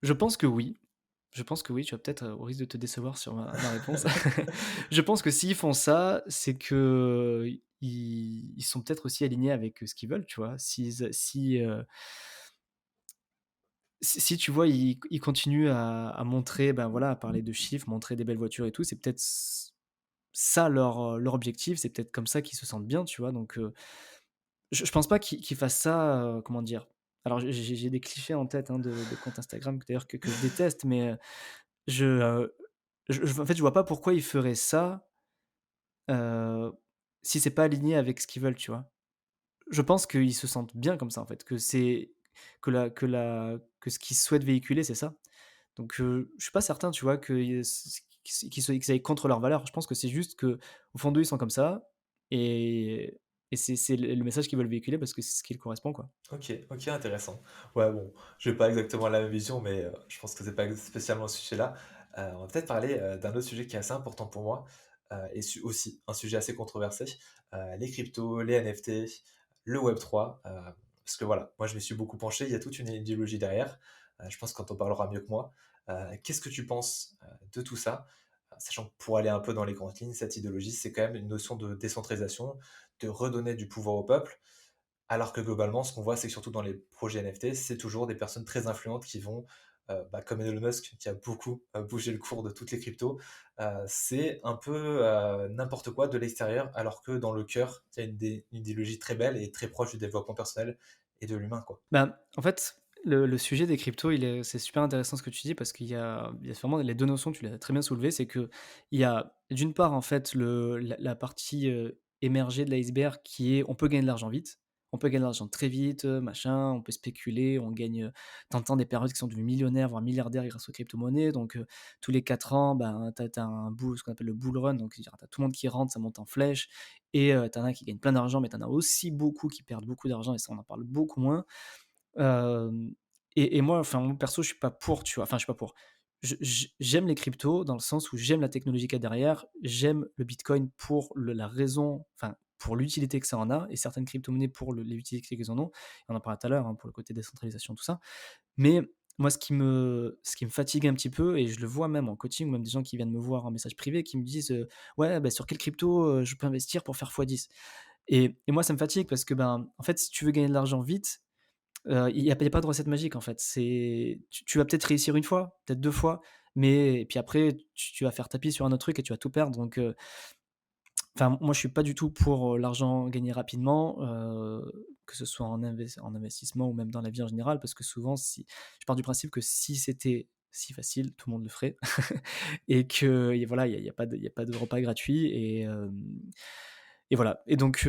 je pense que oui. Je pense que oui, tu vas peut-être, au risque de te décevoir sur ma réponse. Je pense que s'ils font ça, c'est que ils sont peut-être aussi alignés avec, ce qu'ils veulent, tu vois? Si tu vois, ils continuent à montrer, ben, voilà, à parler de chiffres, montrer des belles voitures et tout, c'est peut-être ça leur objectif, c'est peut-être comme ça qu'ils se sentent bien, tu vois? Donc je pense pas qu'ils fassent ça, comment dire? Alors j'ai des clichés en tête, hein, de comptes Instagram que d'ailleurs que je déteste, mais, je, en fait, je vois pas pourquoi ils feraient ça, heu, si c'est pas aligné avec ce qu'ils veulent, tu vois? Je pense qu'ils se sentent bien comme ça, en fait, que ce qu'ils souhaitent véhiculer, c'est ça. Donc, je suis pas certain, tu vois, qu'ils aillent contre leurs valeurs. Je pense que c'est juste qu'au fond d'eux, ils sont comme ça et c'est le message qu'ils veulent véhiculer parce que c'est ce qui leur correspond, quoi. OK, OK, intéressant. Ouais, bon, j'ai pas exactement la même vision, mais je pense que c'est pas spécialement ce sujet-là. On va peut-être parler, d'un autre sujet qui est assez important pour moi, et aussi un sujet assez controversé, les cryptos, les NFT, le Web3, parce que voilà, moi je me suis beaucoup penché, il y a toute une idéologie derrière, je pense que tu en parleras mieux que moi. Qu'est-ce que tu penses, de tout ça? Sachant que pour aller un peu dans les grandes lignes, cette idéologie, c'est quand même une notion de décentralisation, de redonner du pouvoir au peuple, alors que globalement, ce qu'on voit, c'est que surtout dans les projets NFT, c'est toujours des personnes très influentes qui vont, comme Elon Musk, qui a beaucoup, bougé le cours de toutes les cryptos, c'est un peu, n'importe quoi de l'extérieur, alors que dans le cœur, il y a une idéologie très belle et très proche du développement personnel et de l'humain, quoi. Ben, en fait, le sujet des cryptos, c'est super intéressant ce que tu dis parce qu'il y a vraiment les 2 notions, tu l'as très bien soulevé, c'est que il y a d'une part, en fait, la partie, émergée de l'iceberg qui est on peut gagner de l'argent vite, on peut gagner de l'argent très vite, machin, on peut spéculer, on gagne, tu des périodes qui sont devenus millionnaires, voire milliardaires grâce aux crypto-monnaies donc tous les 4 ans, ben, tu as un bull ce qu'on appelle le bull run donc c'est-à-dire tu as tout le monde qui rentre, ça monte en flèche et tu en as qui gagnent plein d'argent mais tu en as aussi beaucoup qui perdent beaucoup d'argent et ça, on en parle beaucoup moins. Hem et moi, enfin, moi perso, je suis pas pour, tu vois? Enfin, je suis pas pour. J'aime les cryptos dans le sens où j'aime la technologie qu'il y a derrière. J'aime le bitcoin pour la raison enfin, pour l'utilité que ça en a et certaines cryptomonnaies pour l'utilité qu'elles en ont. On en parlait tout à l'heure, hein, pour le côté décentralisation, tout ça. Mais moi, ce qui me fatigue un petit peu et je le vois même en coaching ou même des gens qui viennent me voir en message privé qui me disent, «Ouais, bah, sur quelle crypto, je peux investir pour faire x10?» Et moi, ça me fatigue parce que, ben, en fait, si tu veux gagner de l'argent vite, il y a pas de recette magique en fait. Tu vas peut-être réussir une fois, peut-être 2 fois, mais et puis après tu vas faire tapis sur un autre truc et tu vas tout perdre donc enfin moi je suis pas du tout pour, l'argent gagné rapidement, que ce soit en investissement ou même dans la vie en général parce que souvent si je pars du principe que si c'était si facile, tout le monde le ferait et que et voilà, il y a pas de repas gratuit et voilà et donc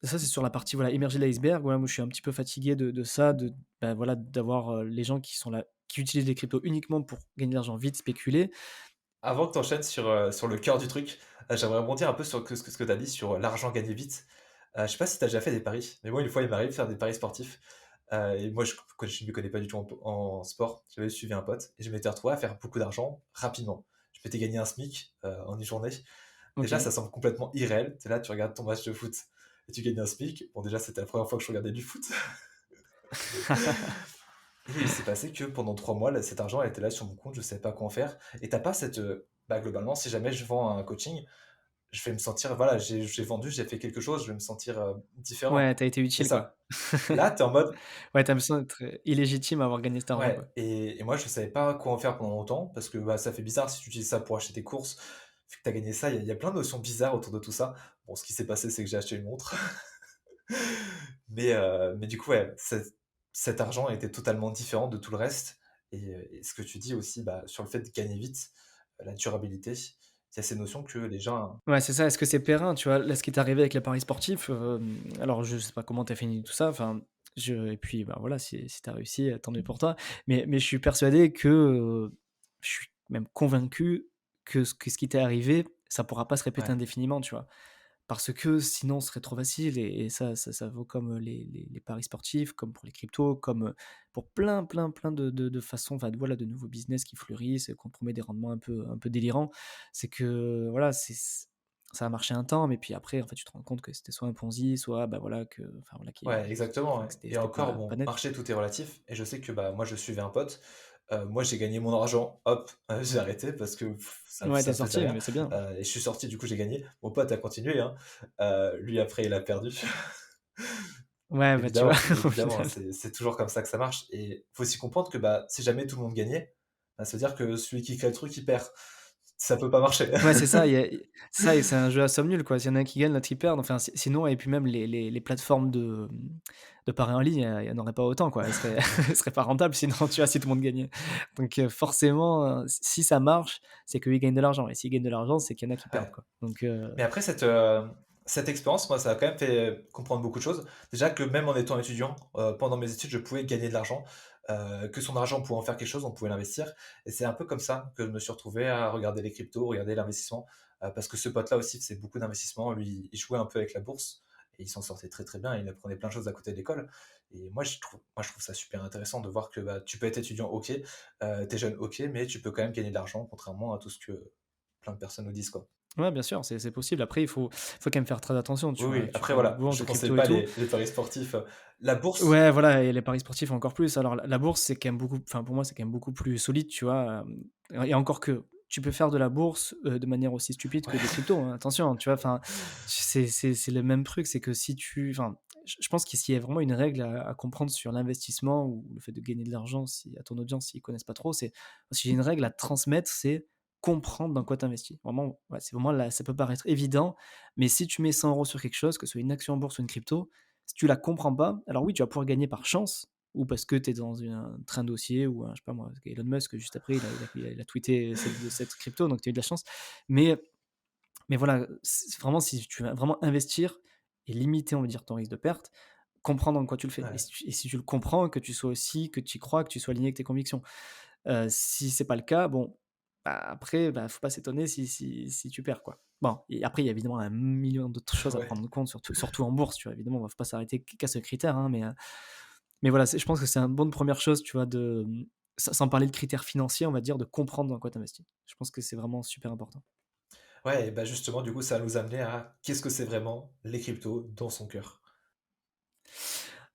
ça, c'est sur la partie, voilà, émerger de l'iceberg. Voilà, moi, je suis un petit peu fatigué de ça, bah, voilà, d'avoir, les gens qui sont là, qui utilisent les cryptos uniquement pour gagner de l'argent vite, spéculer. Avant que tu enchaînes sur le cœur du truc, j'aimerais rebondir un peu sur ce que tu as dit sur l'argent gagné vite. Je sais pas si tu as déjà fait des paris, mais moi, une fois, il m'arrive de faire des paris sportifs, et moi, je ne m'y connais pas du tout en sport. J'avais suivi un pote et je m'étais retrouvé à faire beaucoup d'argent rapidement. Je m'étais gagné un SMIC, en une journée. Déjà, ça OK. semble complètement irréel. Tu es là, tu regardes ton match de foot et tu gagnes un SMIC. Bon, déjà, c'était la première fois que je regardais du foot. Et il s'est passé que pendant 3 mois, là, cet argent était là sur mon compte, je savais pas quoi en faire. Et t'as pas cette, bah, globalement, si jamais je vends un coaching, je vais me sentir, voilà, j'ai vendu, j'ai fait quelque chose, je vais me sentir, différent. Ouais, tu as été C'est utile, quoi. ça. Là, tu es en mode Ouais, tu as l'impression d'être, illégitime à avoir gagné cet argent, ouais, quoi. et moi, je savais pas quoi en faire pendant longtemps parce que, bah, ça fait bizarre si tu utilises ça pour acheter tes courses, vu que tu as gagné ça, il y a plein de notions bizarres autour de tout ça. Bon, ce qui s'est passé, c'est que j'ai acheté une montre. Mais du coup, ouais, cet argent était totalement différent de tout le reste et ce que tu dis aussi, bah, sur le fait de gagner vite, la durabilité, il y a ces notions que les gens Ouais, c'est ça. Est-ce que c'est périn, tu vois? Là, ce qui t'est arrivé avec les paris sportifs, alors je sais pas comment tu as fini tout ça, enfin, et puis, bah, voilà, si tu as réussi, tant mieux pour toi. Mais je suis persuadé que, je suis même convaincu que ce qui t'est arrivé, ça pourra pas se répéter ouais, indéfiniment, tu vois? Parce que sinon, ce serait trop facile et ça vaut comme, les paris sportifs, comme pour les cryptos, comme, pour plein, plein, plein de façons, enfin, voilà, de nouveaux business qui fleurissent et qu'on te promet des rendements un peu délirants. C'est que, voilà, ça a marché un temps, mais puis après, en fait, tu te rends compte que c'était soit un Ponzi, soit, bah, voilà, enfin, voilà, ouais, exactement, enfin, ouais que c'était et c'était encore, pas bon, net. marché, tout est relatif et je sais que, bah, moi, je suivais un pote, moi, j'ai gagné mon argent, hop, j'ai arrêté parce que Ouais, ça tu me faisait sorti, rien, mais c'est bien. et je suis sorti, du coup, j'ai gagné. Mon pote a continué, hein, lui, après, il a perdu. Ouais, bah, tu vois, au Évidemment, final. c'est toujours comme ça que ça marche et faut aussi comprendre que, bah, si jamais tout le monde gagnait, bah, ça veut dire que celui qui crée le truc, il perd. ça peut pas marcher. Ouais, c'est ça, il y a c'est ça et c'est un jeu à somme nulle, quoi. S'il y en a un qui gagne, l'autre qui perd. Enfin, sinon et puis même les plateformes de paris en ligne, il y en aurait pas autant, quoi. Elles seraient elles seraient pas rentables sinon, tu vois, si tout le monde gagnait. Donc forcément, si ça marche, c'est qu'eux, ils gagnent de l'argent et s'ils gagnent de l'argent, c'est qu'il y en a qui perdent, Ouais. quoi. Donc Mais après cette expérience, moi, ça a quand même fait comprendre beaucoup de choses. Déjà que même en étant étudiant, pendant mes études, je pouvais gagner de l'argent, que son argent, on pouvait en faire quelque chose, on pouvait l'investir et c'est un peu comme ça que je me suis retrouvé à regarder les cryptos, regarder l'investissement, parce que ce pote-là aussi faisait beaucoup d'investissements. Lui, il jouait un peu avec la bourse et il s'en sortait très, très bien. Il apprenait plein de choses à côté de l'école et moi, je trouve ça super intéressant de voir que, bah, tu peux être étudiant, OK, tu jeune, OK, mais tu peux quand même gagner de l'argent contrairement à tout ce que plein de personnes nous disent, quoi. ouais, bien sûr, c'est possible. Après, il faut quand même faire très attention, tu Oui, vois? oui, Tu après parles de voilà, bourse, je de conseille crypto et pas tout. les paris sportifs, la bourse Ouais, voilà et les paris sportifs encore plus. Alors la bourse, c'est quand même beaucoup enfin pour moi, c'est quand même beaucoup plus solide, tu vois? Et encore que, tu peux faire de la bourse, de manière aussi stupide que des ouais, cryptos, hein, attention, tu vois? Enfin, c'est le même truc, c'est que si tu enfin, je pense que s'il y a vraiment une règle à comprendre sur l'investissement ou le fait de gagner de l'argent, si à ton audience, s'ils connaissent pas trop, c'est si j'ai une règle à transmettre, c'est comprendre dans quoi tu investis. Vraiment, ouais, c'est vraiment là ça peut paraître évident, mais si tu mets 100 € sur quelque chose, que ce soit une action en bourse ou une crypto, si tu la comprends pas, alors oui, tu vas pouvoir gagner par chance ou parce que tu es dans un train dossier ou un je sais pas moi, Elon Musk juste après il a tweeté cette crypto donc tu as eu de la chance. Mais voilà, c'est vraiment si tu veux vraiment investir et limiter, on va dire, ton risque de perte, comprendre dans quoi tu le fais ouais, et si tu le comprends, que tu sois aussi que tu y crois, que tu sois aligné avec tes convictions. Si c'est pas le cas, bon, bah, après, bah, faut pas s'étonner si tu perds, quoi. Bon et après, il y a évidemment un million d'autres choses à ouais. prendre en compte, surtout en bourse, tu vois? Évidemment, on va pas s'arrêter qu'à ce critère, hein, mais voilà, je pense que c'est une bonne première chose, tu vois, sans parler de critères financiers, on va dire, de comprendre dans quoi tu investis. Je pense que c'est vraiment super important. Ouais et bah, justement, du coup, ça va nous amener à qu'est-ce que c'est vraiment les cryptos dans son cœur?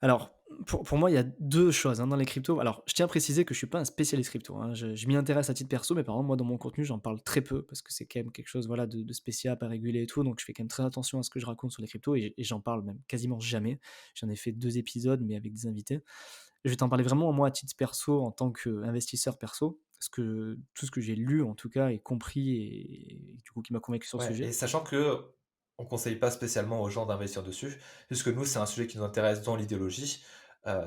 Alors, pour moi, il y a 2 choses, hein, dans les cryptos. Alors, je tiens à préciser que je suis pas un spécialiste crypto, hein. Je m'y intéresse à titre perso, mais par exemple, moi, dans mon contenu, j'en parle très peu parce que c'est quand même quelque chose, voilà, de spécial, pas régulé et tout, donc je fais quand même très attention à ce que je raconte sur les cryptos et j'en parle même quasiment jamais. J'en ai fait 2 épisodes, mais avec des invités. Je vais t'en parler vraiment, moi, à titre perso, en tant qu'investisseur perso, tout ce que j'ai lu, en tout cas, et compris et du coup, qui m'a convaincu sur le Ouais sujet. et sachant qu'on conseille pas spécialement aux gens d'investir dessus, puisque nous, c'est un sujet qui nous intéresse dans l'idéologie.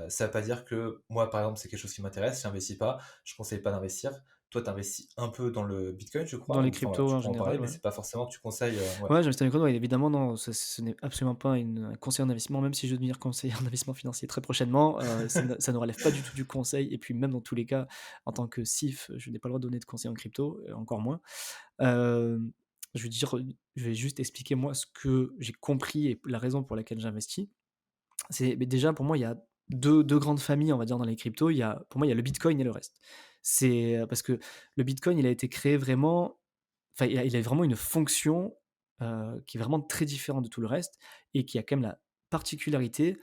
Ça veut pas dire que moi, par exemple, c'est quelque chose qui m'intéresse, j'investis pas, je conseille pas d'investir. Toi, tu investis un peu dans le bitcoin, je crois, Dans les ou enfin, voilà, cryptos tu en peux en parler, général, mais ouais. c'est pas forcément tu conseilles, ouais. Ouais, j'investis dans les cryptos, ouais, évidemment, non, ce n'est absolument pas un conseiller en investissement, même si je veux devenir conseiller en investissement financier très prochainement, ça ne relève pas du tout du conseil et puis même dans tous les cas, en tant que CIF, je n'ai pas le droit de donner de conseils en crypto, encore moins. Hem, je veux dire, je vais juste expliquer moi ce que j'ai compris et la raison pour laquelle j'investis. Mais déjà pour moi, il y a deux grandes familles, on va dire, dans les cryptos. Pour moi, il y a le bitcoin et le reste. Parce que le bitcoin, il a été créé vraiment enfin, il a vraiment une fonction, qui est vraiment très différente de tout le reste et qui a quand même la particularité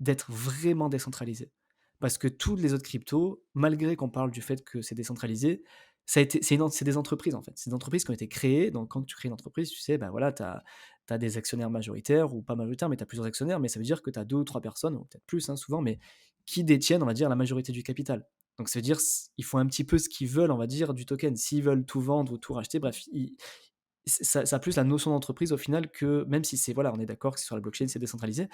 d'être vraiment décentralisé. Parce que toutes les autres cryptos, malgré qu'on parle du fait que c'est décentralisé, ça a été c'est des entreprises, en fait. C'est des entreprises qui ont été créées, donc quand tu crées une entreprise, tu sais, bah, voilà, tu as des actionnaires majoritaires ou pas majoritaires, mais tu as plusieurs actionnaires, mais ça veut dire que tu as 2 ou 3 personnes, ou peut-être plus, hein, souvent, mais qui détiennent, on va dire, la majorité du capital. Donc ça veut dire ils font un petit peu ce qu'ils veulent, on va dire, du token. S'ils veulent tout vendre ou tout racheter, bref, ils ça a plus la notion d'entreprise au final que même si c'est voilà, on est d'accord que c'est sur la blockchain, c'est décentralisé,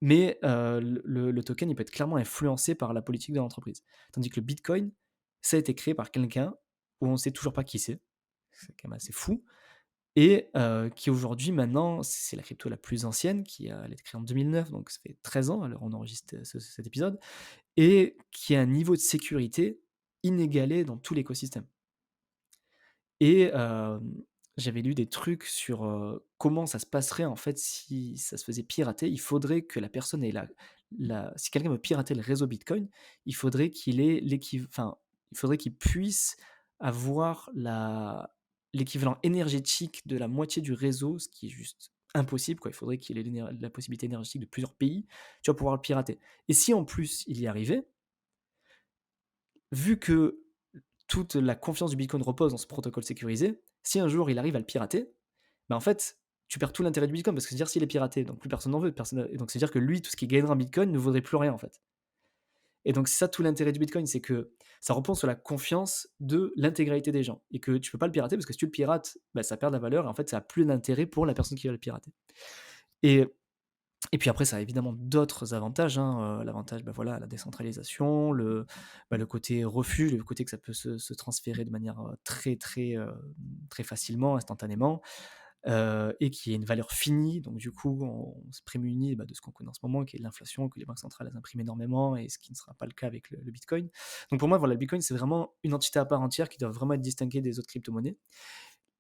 mais le token, il peut être clairement influencé par la politique de l'entreprise. Tandis que le bitcoin, ça a été créé par quelqu'un où on ne sait toujours pas qui c'est quand même assez fou et qui aujourd'hui maintenant, c'est la crypto la plus ancienne elle a été créée en 2009, donc ça fait 13 ans à l'heure où on enregistre cet épisode et qui a un niveau de sécurité inégalé dans tout l'écosystème. Et j'avais lu des trucs sur, comment ça se passerait en fait si ça se faisait pirater. Il faudrait que la personne ait la si quelqu'un veut pirater le réseau Bitcoin, il faudrait qu'il ait il faudrait qu'il puisse avoir l'équivalent énergétique de la moitié du réseau, ce qui est juste impossible, quoi. Il faudrait qu'il ait la possibilité énergétique de plusieurs pays, tu vas pouvoir le pirater. Et si en plus il y arrivait, vu que toute la confiance du Bitcoin repose dans ce protocole sécurisé. Si un jour il arrive à le pirater, bah, en fait, tu perds tout l'intérêt du Bitcoin parce que c'est-à-dire s'il est piraté, donc plus personne n'en veut, personne et donc c'est-à-dire que lui, tout ce qu'il gagnera en Bitcoin ne vaudrait plus rien en fait. Et donc c'est ça tout l'intérêt du Bitcoin, c'est que ça repose sur la confiance de l'intégralité des gens et que tu peux pas le pirater parce que si tu le pirates, bah, ça perd de la valeur et en fait ça a plus d'intérêt pour la personne qui va le pirater. Et et puis après ça a évidemment d'autres avantages, hein, l'avantage, bah, voilà, la décentralisation, le côté refuge, le côté que ça peut se transférer de manière, très, très, très facilement, instantanément. Et qui a une valeur finie. Donc du coup, on se prémunit, bah, de ce qu'on connaît en ce moment, qui est l'inflation, que les banques centrales elles impriment énormément et ce qui ne sera pas le cas avec le Bitcoin. Donc pour moi, voilà, le Bitcoin, c'est vraiment une entité à part entière qui doit vraiment être distinguée des autres crypto-monnaies.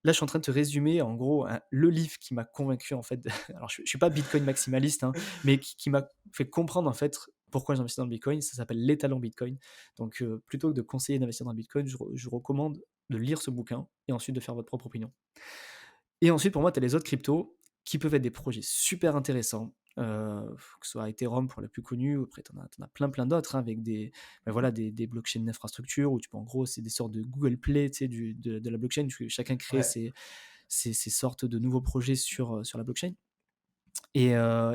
Là, je suis en train de te résumer, en gros, le livre qui m'a convaincu, en fait. Alors, je suis pas Bitcoin maximaliste, hein, mais qui m'a fait comprendre, en fait, pourquoi j'investis dans le Bitcoin. Ça s'appelle l'étalon Bitcoin. Donc, plutôt que de conseiller d'investir dans le Bitcoin, je recommande de lire ce bouquin et ensuite de faire votre propre opinion. Et ensuite, pour moi, tu as les autres cryptos qui peuvent être des projets super intéressants, que ce soit Ethereum pour la plus connue, ou après tu en as plein, plein d'autres, hein, avec bah, voilà, des blockchains d'infrastructure où tu peux en gros, c'est des sortes de Google Play, tu sais, de la blockchain. Chacun crée Ouais. ces sortes de nouveaux projets sur la blockchain. Et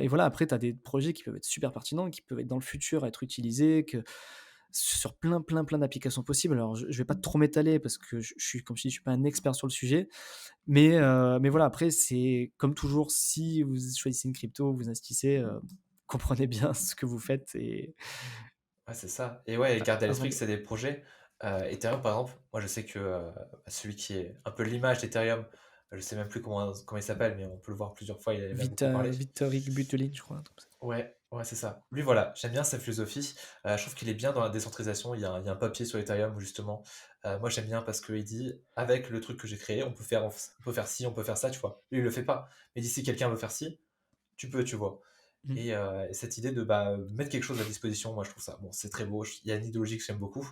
voilà, après, tu as des projets qui peuvent être super pertinents, qui peuvent être dans le futur, être utilisés, sur plein, plein, plein d'applications possibles. Alors, je vais pas trop m'étaler parce que je suis, comme je dis, je suis pas un expert sur le sujet, mais voilà, après, c'est comme toujours, si vous choisissez une crypto, vous investissez, comprenez bien ce que vous faites et Ouais, c'est ça. Et ouais, garder à avant l'esprit que de c'est des projets. Ethereum, par exemple, moi je sais que celui qui est un peu l'image d'Ethereum, je sais même plus comment il s'appelle, mais on peut le voir plusieurs fois, il a beaucoup parlé. Vitalik Buterin, je crois, un truc comme ça. Ouais, ouais, c'est ça. Lui, voilà, j'aime bien sa philosophie. Je trouve qu'il est bien dans la décentralisation. Il y a un papier sur Ethereum où justement, moi j'aime bien parce qu'il dit, avec le truc que j'ai créé, on peut faire ci, on peut faire ça, tu vois. Lui, il le fait pas. Mais il dit, si quelqu'un veut faire ci, tu peux, tu vois. Mmh. Et cette idée de bah, mettre quelque chose à disposition, moi je trouve ça, bon, c'est très beau. Il y a une idéologie que j'aime beaucoup.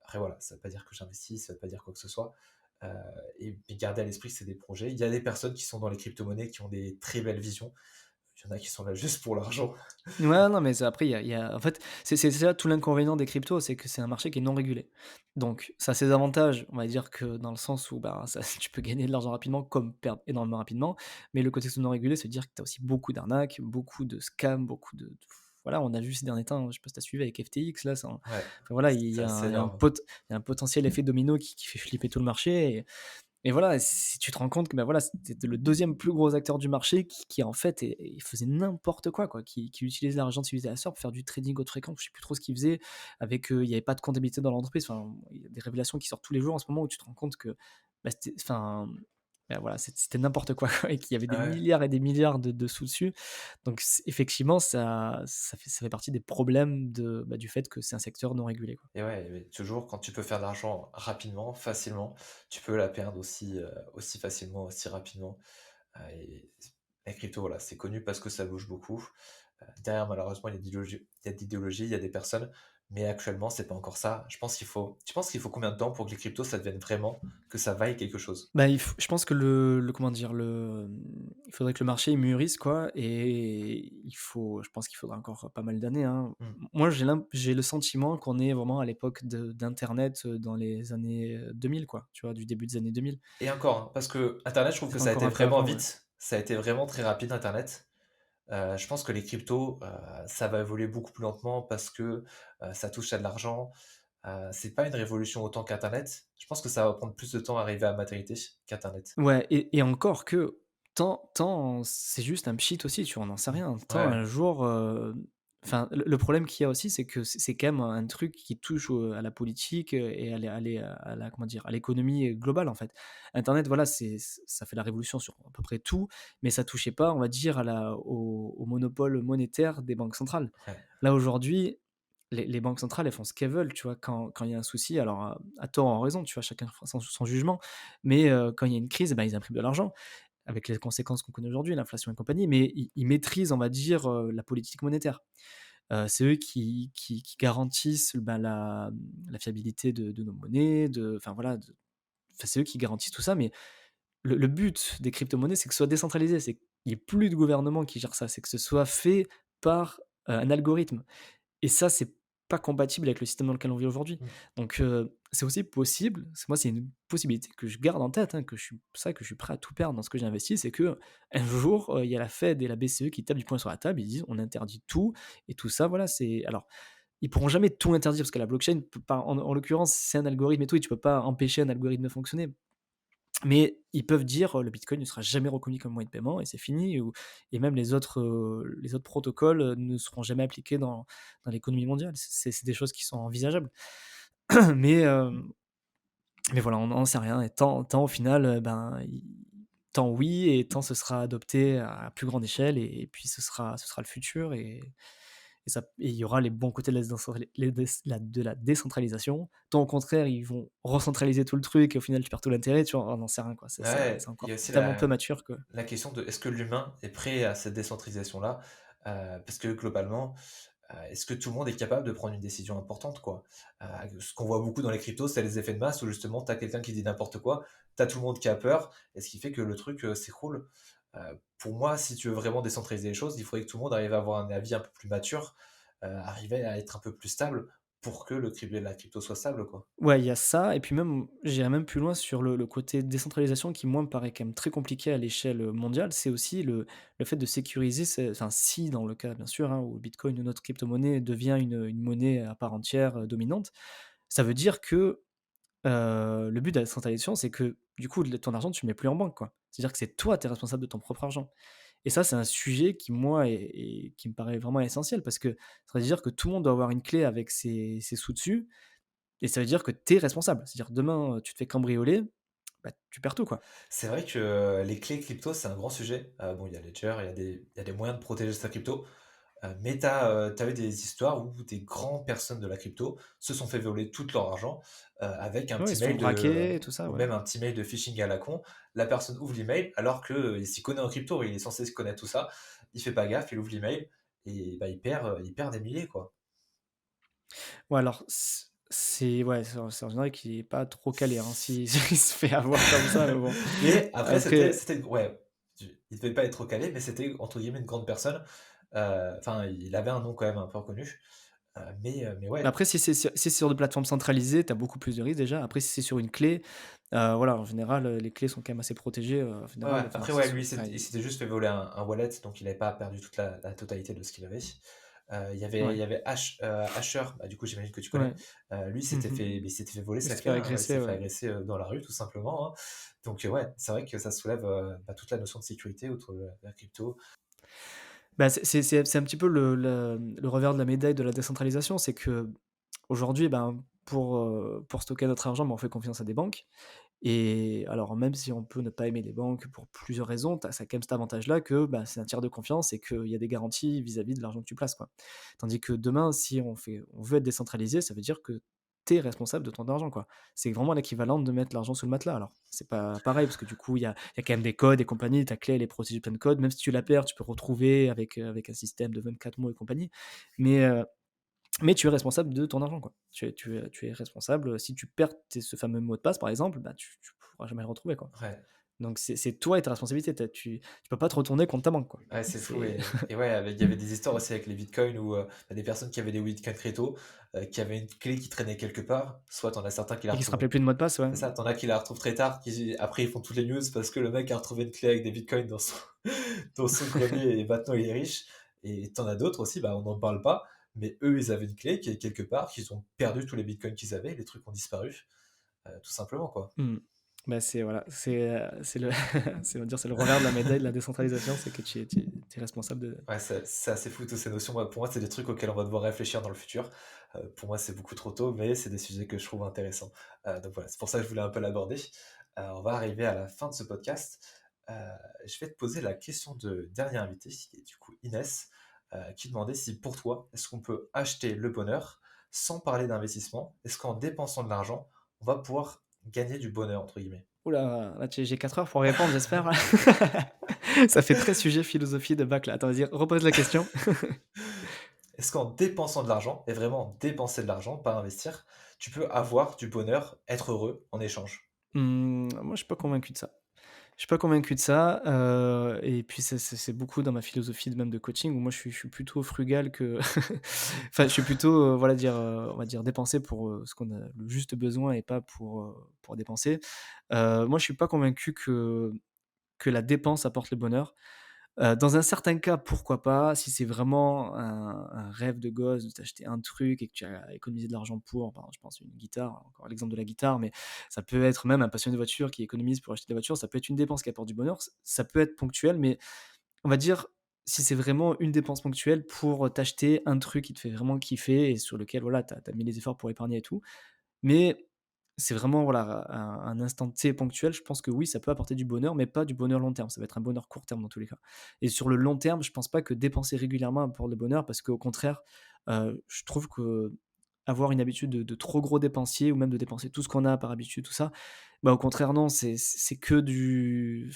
Après, voilà, ça veut pas dire que j'investis, ça veut pas dire quoi que ce soit. Euh, et garder à l'esprit que c'est des projets. Il y a des personnes qui sont dans les crypto-monnaies qui ont des très belles visions. Il y en a qui sont là juste pour l'argent. Ouais, non, mais c'est après, il y a en fait, c'est ça tout l'inconvénient des cryptos, c'est que c'est un marché qui est non régulé. Donc ça a ses avantages, on va dire que dans le sens où, bah, ça tu peux gagner de l'argent rapidement comme perdre énormément rapidement, mais le côté non régulé, c'est dire que tu as aussi beaucoup d'arnaques, beaucoup de scams, beaucoup de voilà, on a vu ces derniers temps, je sais pas si tu as suivi avec FTX là, enfin Ouais, voilà, il y c'est a assez un il y a un énorme. pot il y a un potentiel effet domino qui fait flipper tout le marché et voilà, si tu te rends compte que, bah, voilà, c'était le deuxième plus gros acteur du marché qui en fait faisait n'importe quoi, quoi, qui utilisait l'argent de ses utilisateurs pour faire du trading haute fréquence. Je sais plus trop ce qu'il faisait avec, il y avait pas de comptabilité dans l'entreprise. Enfin, il y a des révélations qui sortent tous les jours en ce moment où tu te rends compte que, bah, c'était enfin, bah, voilà, c'était n'importe quoi, quoi et qu'il y avait des Ah ouais. milliards et des milliards de sous dessus. Donc effectivement, ça fait partie des problèmes bah, du fait que c'est un secteur non régulé, quoi. Et ouais, mais toujours, quand tu peux faire de l'argent rapidement, facilement, tu peux la perdre aussi facilement, aussi rapidement. Et la crypto, voilà, c'est connu parce que ça bouge beaucoup. Derrière, malheureusement, il y a de l'idéologie, il y a des personnes, mais actuellement, c'est pas encore ça. Tu penses qu'il faut combien de temps pour que les cryptos, ça devienne vraiment, que ça vaille quelque chose? Bah, je pense que comment dire? Il faudrait que le marché il mûrisse quoi et je pense qu'il faudra encore pas mal d'années, hein. Hmm. Moi, j'ai le sentiment qu'on est vraiment à l'époque d'internet, dans les années, 2000 quoi, tu vois? Du début des années 2000. Et encore, hein, parce que Internet, je trouve que Peut-être ça a encore été un peu vraiment avant, ouais. vite, ça a été vraiment très rapide, Internet. Je pense que les cryptos, ça va évoluer beaucoup plus lentement parce que ça touche à de l'argent. C'est pas une révolution autant qu'Internet. Je pense que ça va prendre plus de temps à arriver à maturité qu'Internet. Ouais et encore que, tant c'est juste un pchit aussi, tu vois? On n'en sait rien. Tant Ouais, un jour, enfin, le problème qu'il y a aussi, c'est que c'est quand même un truc qui touche à la politique, et à la comment dire? À l'économie, globale, en fait. Internet, voilà, ça fait la révolution sur à peu près tout, mais ça touchait pas, on va dire, au monopole monétaire des banques centrales. ouais, Là, aujourd'hui, les banques centrales, elles font ce qu'elles veulent, tu vois? Quand il y a un souci, alors à tort ou en raison, tu vois? Chacun fera son jugement, mais quand il y a une crise, eh ben, ils impriment de l'argent, avec les conséquences qu'on connaît aujourd'hui, l'inflation et compagnie, mais ils maîtrisent, on va dire, la politique monétaire. C'est eux qui garantissent, bah, la fiabilité de nos monnaies, enfin voilà, c'est eux qui garantissent tout ça, mais le but des crypto-monnaies, c'est que ce soit décentralisé, c'est qu'il y ait plus de gouvernement qui gère ça, c'est que ce soit fait par, un algorithme. Et ça, c'est pas compatible avec le système dans lequel on vit aujourd'hui. mmh, Donc, c'est aussi possible, c'est une possibilité que je garde en tête, hein, que je suis prêt à tout perdre dans ce que j'ai investi, c'est qu'un jour, il y a la Fed et la BCE qui tapent du poing sur la table, ils disent: «On interdit tout» et tout ça, voilà, c'est alors ils pourront jamais tout interdire parce que la blockchain peut pas en l'occurrence, c'est un algorithme et tout et tu peux pas empêcher un algorithme de fonctionner. Mais ils peuvent dire, «Le bitcoin ne sera jamais reconnu comme moyen de paiement et c'est fini» ou et même les autres protocoles, ne seront jamais appliqués dans l'économie mondiale. C'est des choses qui sont envisageables. Mais, mais voilà, on n'en sait rien et tant au final, ben, i tant oui et tant ce sera adopté à plus grande échelle et puis ce sera le futur et il y aura les bons côtés de la décentralisation. Tant au contraire, ils vont recentraliser tout le truc et au final tu perds tout l'intérêt, tu vois? On n'en sait rien quoi, c'est Ouais, il y encore a aussi tellement peu la mature que la question de est-ce que l'humain est prêt à cette décentralisation-là? Parce que globalement, est-ce que tout le monde est capable de prendre une décision importante, quoi? Ce qu'on voit beaucoup dans les cryptos, c'est les effets de masse où justement tu as quelqu'un qui dit n'importe quoi, tu as tout le monde qui a peur et ce qui fait que le truc, s'écroule. Pour moi, si tu veux vraiment décentraliser les choses, il faudrait que tout le monde arrive à avoir un avis un peu plus mature, arriver à être un peu plus stable pour que la crypto soit stable, quoi. ouais, il y a ça et puis même, j'irais même plus loin sur le côté décentralisation qui, moi, me paraît quand même très compliqué à l'échelle, mondiale. C'est aussi le fait de sécuriser enfin, si dans le cas, bien sûr, hein, où le bitcoin ou notre crypto-monnaie devient une monnaie à part entière, dominante, ça veut dire que, le but de la décentralisation, c'est que, du coup, ton argent, tu le mets plus en banque, quoi. C'est-à-dire que c'est toi, tu es responsable de ton propre argent et ça, c'est un sujet qui, moi, qui me paraît vraiment essentiel parce que ça veut dire que tout le monde doit avoir une clé avec ses sous dessus et ça veut dire que tu es responsable. C'est-à-dire demain, tu te fais cambrioler, bah, tu perds tout, quoi. C'est vrai que les clés crypto, c'est un grand sujet. Bon, il y a Ledger, il y a des moyens de protéger sa crypto. Mais tu eu des histoires où des grandes personnes de la crypto se sont fait voler tout leur argent, avec un Ouais, ils petit se font mail braquer et tout ça, ou ouais. même un petit mail de phishing à la con. La personne ouvre l'email alors qu'il s'y connaît en crypto, il est censé se connaître tout ça. Il fait pas gaffe, il ouvre l'email et bah, il perd des milliers, quoi. Ouais, alors c'est ouais, c'est en général qu'il est pas trop calé, hein, si s'il se fait avoir comme ça, mais bon. Mais après Après c'était ouais, il devait pas être trop calé, mais c'était entre guillemets «une grande personne». Enfin, il avait un nom quand même un peu reconnu. Mais ouais. après si c'est sur des plateformes centralisées, tu as beaucoup plus de risques déjà. Après si c'est sur une clé, voilà, en général, les clés sont quand même assez protégées, en Ouais, ouais. général, enfin Après, c'est ouais, sur lui, enfin il s'était juste fait voler un wallet, donc il avait pas perdu toute la totalité de ce qu'il avait. Il ouais, y avait Asher, bah, du coup, j'imagine que tu connais. ouais. Lui, Mmh. il s'était fait voler Il sa se clé, fait hein, il agresser, s'est fait ouais. agresser dans la rue, tout simplement, hein. Donc, ouais, c'est vrai que ça soulève bah, toute la notion de sécurité autour de la crypto. Bah, c'est un petit peu le revers de la médaille de la décentralisation, c'est qu'aujourd'hui, ben, pour stocker notre argent, ben, on fait confiance à des banques et alors même si on peut ne pas aimer les banques pour plusieurs raisons, tu as ça quand même cet avantage-là que, bah, c'est un tiers de confiance et qu'il y a des garanties vis-à-vis de l'argent que tu places, quoi. Tandis que demain, si on veut être décentralisé, ça veut dire que tu es responsable de ton argent, quoi. C'est vraiment l'équivalent de mettre l'argent sous le matelas. Alors, c'est pas pareil parce que du coup, il y a quand même des codes et compagnie, ta clé elle est protégée de plein de codes. Même si tu la perds, tu peux retrouver avec un système de 24 mots et compagnie. Mais, mais tu es responsable de ton argent, quoi. Tu es responsable, si tu perds ce fameux mot de passe, par exemple, bah, tu pourras jamais le retrouver, quoi. Ouais. Donc c'est toi et ta responsabilité. Tu peux pas te retourner contre ta banque, quoi. Ouais, c'est fou C'est et ouais, il y avait des histoires aussi avec les bitcoins où, bah, des personnes qui avaient des bitcoins crypto, qui avaient une clé qui traînait quelque part. Soit tu en as certains qui la et qui se retrouvent. rappelait plus de mot de passe, ouais. C'est ça, tu as qui la retrouvent très tard, qui après ils font toutes les news parce que le mec a retrouvé une clé avec des bitcoins dans son dans son grenier et maintenant il est riche. Et tu en as d'autres aussi, bah, on n'en parle pas, mais eux, ils avaient une clé qui est quelque part, qu'ils ont perdu tous les bitcoins qu'ils avaient, les trucs ont disparu, tout simplement, quoi. Mmh. Bah, c'est voilà, c'est le c'est on va dire, c'est le revers de la médaille de la décentralisation, c'est que tu es responsable de Ouais, c'est assez fou toutes ces notions. Moi, pour moi, c'est des trucs auxquels on va devoir réfléchir dans le futur. Pour moi, c'est beaucoup trop tôt, mais c'est des sujets que je trouve intéressants. Donc voilà, c'est pour ça que je voulais un peu l'aborder. On va arriver à la fin de ce podcast. Heu, je vais te poser la question de dernier invité, qui est du coup Inès, qui demandait si pour toi, est-ce qu'on peut acheter le bonheur sans parler d'investissement? Est-ce qu'en dépensant de l'argent, on va pouvoir «gagner du bonheur» entre guillemets? ouh là, j'ai 4 heures pour répondre, j'espère. Ça fait très sujet philosophie de bac là. Attends, vas-y, repose la question. Est-ce qu'en dépensant de l'argent, et vraiment dépenser de l'argent, pas investir, tu peux avoir du bonheur, être heureux en échange? Moi, je suis pas convaincu de ça. Je suis pas convaincu de ça, et puis c'est beaucoup dans ma philosophie de même de coaching où moi je suis plutôt frugal que enfin je suis plutôt, voilà dire, on va dire dépenser pour, ce qu'on a le juste besoin et pas pour dépenser. Moi je suis pas convaincu que la dépense apporte le bonheur. Dans un certain cas, pourquoi pas? Si c'est vraiment un rêve de gosse de t'acheter un truc et que tu as économisé de l'argent pour, par je pense une guitare, encore l'exemple de la guitare, mais ça peut être même un passionné de voiture qui économise pour acheter des voitures, ça peut être une dépense qui apporte du bonheur, ça peut être ponctuel, mais on va dire, si c'est vraiment une dépense ponctuelle pour t'acheter un truc qui te fait vraiment kiffer et sur lequel, voilà, tu as mis les efforts pour épargner et tout. Mais c'est vraiment, voilà, un instant T ponctuel, je pense que oui, ça peut apporter du bonheur, mais pas du bonheur long terme. Ça va être un bonheur court terme dans tous les cas. Et sur le long terme, je pense pas que dépenser régulièrement apporte le bonheur parce qu'au contraire, je trouve que avoir une habitude de trop gros dépensier ou même de dépenser tout ce qu'on a par habitude, tout ça, bah, au contraire non, c'est que du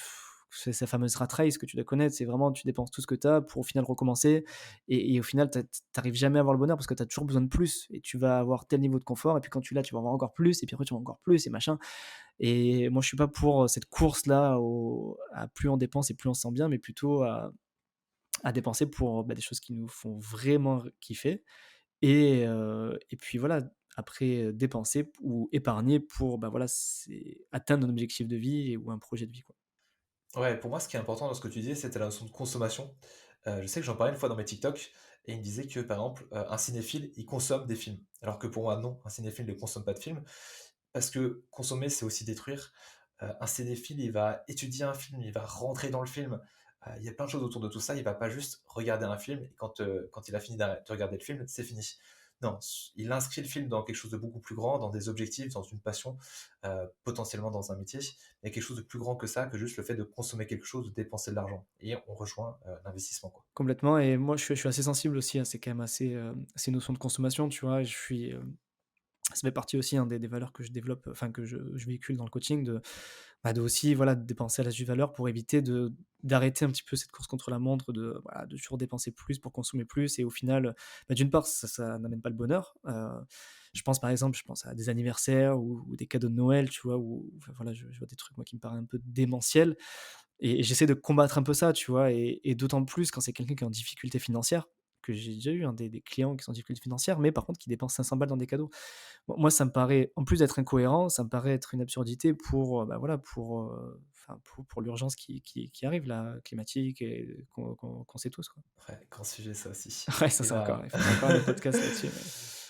c'est sa fameuse rat race que tu dois connaître. C'est vraiment tu dépenses tout ce que tu as pour au final recommencer et au final tu jamais à avoir le bonheur parce que tu as toujours besoin de plus et tu vas avoir tel niveau de confort et puis quand tu l'as, tu vas avoir encore plus et puis après tu vas encore plus et machin et moi je suis pas pour, cette course-là au à plus on dépense et plus on se sent bien, mais plutôt à dépenser pour, bah, des choses qui nous font vraiment kiffer et puis voilà, après, dépenser ou épargner pour, bah, voilà, c'est atteindre un objectif de vie ou un projet de vie, quoi. Ouais, pour moi, ce qui est important dans ce que tu disais, c'était la notion de consommation. Je sais que j'en parlais une fois dans mes TikTok et il me disait que, par exemple, un cinéphile, il consomme des films. Alors que pour moi, non, un cinéphile ne consomme pas de films. Parce que consommer, c'est aussi détruire. Un cinéphile, il va étudier un film, il va rentrer dans le film. Il y a plein de choses autour de tout ça. Il va pas juste regarder un film et quand il a fini de regarder le film, c'est fini. Non, il inscrit le film dans quelque chose de beaucoup plus grand, dans des objectifs, dans une passion, potentiellement dans un métier. Il y a quelque chose de plus grand que ça, que juste le fait de consommer quelque chose, de dépenser de l'argent. Et on rejoint l'investissement, quoi. Complètement et moi je suis assez sensible aussi à quand même ces notions de consommation, tu vois? Ça fait partie aussi, hein, des valeurs que je développe, enfin que je véhicule dans le coaching bah, de aussi, voilà, de dépenser à la juste valeur pour éviter d'arrêter un petit peu cette course contre la montre, voilà, de toujours dépenser plus pour consommer plus et au final, bah, d'une part, ça n'amène pas le bonheur. Je pense, par exemple, je pense à des anniversaires ou des cadeaux de Noël, tu vois? Où enfin, voilà, je vois des trucs, moi, qui me paraissent un peu démentiels et j'essaie de combattre un peu ça, tu vois? Et d'autant plus quand c'est quelqu'un qui est en difficulté financière, que j'ai déjà eu, hein, des clients qui sont en difficulté financière, mais par contre qui dépensent 500 balles dans des cadeaux. Moi, ça me paraît en plus d'être incohérent, ça me paraît être une absurdité pour, bah, voilà, enfin, pour l'urgence qui arrive là, climatique et qu'on sait tous, quoi. Ouais, grand sujet ça aussi. Ouais, ça Et c'est encore ben, il faudrait encore un autre podcast là-dessus,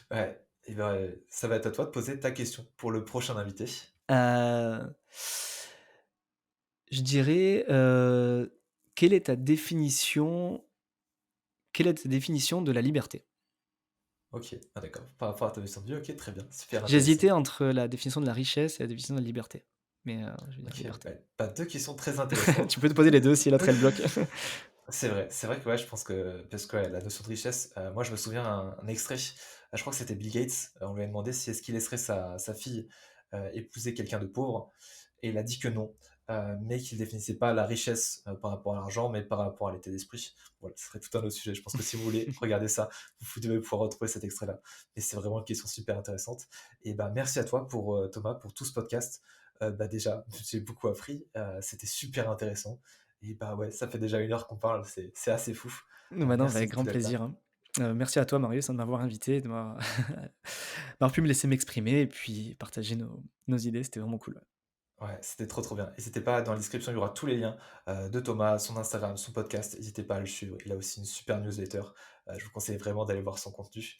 mais ouais, et ben, ça va être à toi de poser ta question pour le prochain invité. heu, je dirais, quelle est ta définition quelle est ta définition de la liberté? OK, ah d'accord. Par rapport à ta mission de vie, OK, très bien, super J'ai intéressant. hésité entre la définition de la richesse et la définition de la liberté, mais je vais dire OK, liberté. ouais, bah, 2 questions très intéressantes. Tu peux te poser les 2 si l'autre elle bloque. C'est vrai que ouais, je pense que parce que ouais, la notion de richesse, moi je me souviens un extrait, je crois que c'était Bill Gates, on lui a demandé si est-ce qu'il laisserait sa fille, épouser quelqu'un de pauvre et il a dit que non, mais qu'il définissait pas la richesse, par rapport à l'argent, mais par rapport à l'état d'esprit. Voilà, ce serait tout un autre sujet. Je pense que si vous voulez regarder ça, vous devez pouvoir retrouver cet extrait-là et c'est vraiment une question super intéressante et bah, merci à toi pour, Thomas, pour tout ce podcast. Bah, déjà, j'ai beaucoup appris, c'était super intéressant et bah, ouais, ça fait déjà 1 heure qu'on parle, c'est assez fou. Bah, non, Merci avec de grand d'être là. plaisir, hein. Merci à toi Marius, hein, de m'avoir invité, d'avoir pu me laisser m'exprimer et puis partager nos idées, c'était vraiment cool, ouais. Ouais, c'était trop, trop bien. N'hésitez pas, dans la description, il y aura tous les liens, de Thomas, son Instagram, son podcast. N'hésitez pas à le suivre. Il a aussi une super newsletter. Je vous conseille vraiment d'aller voir son contenu.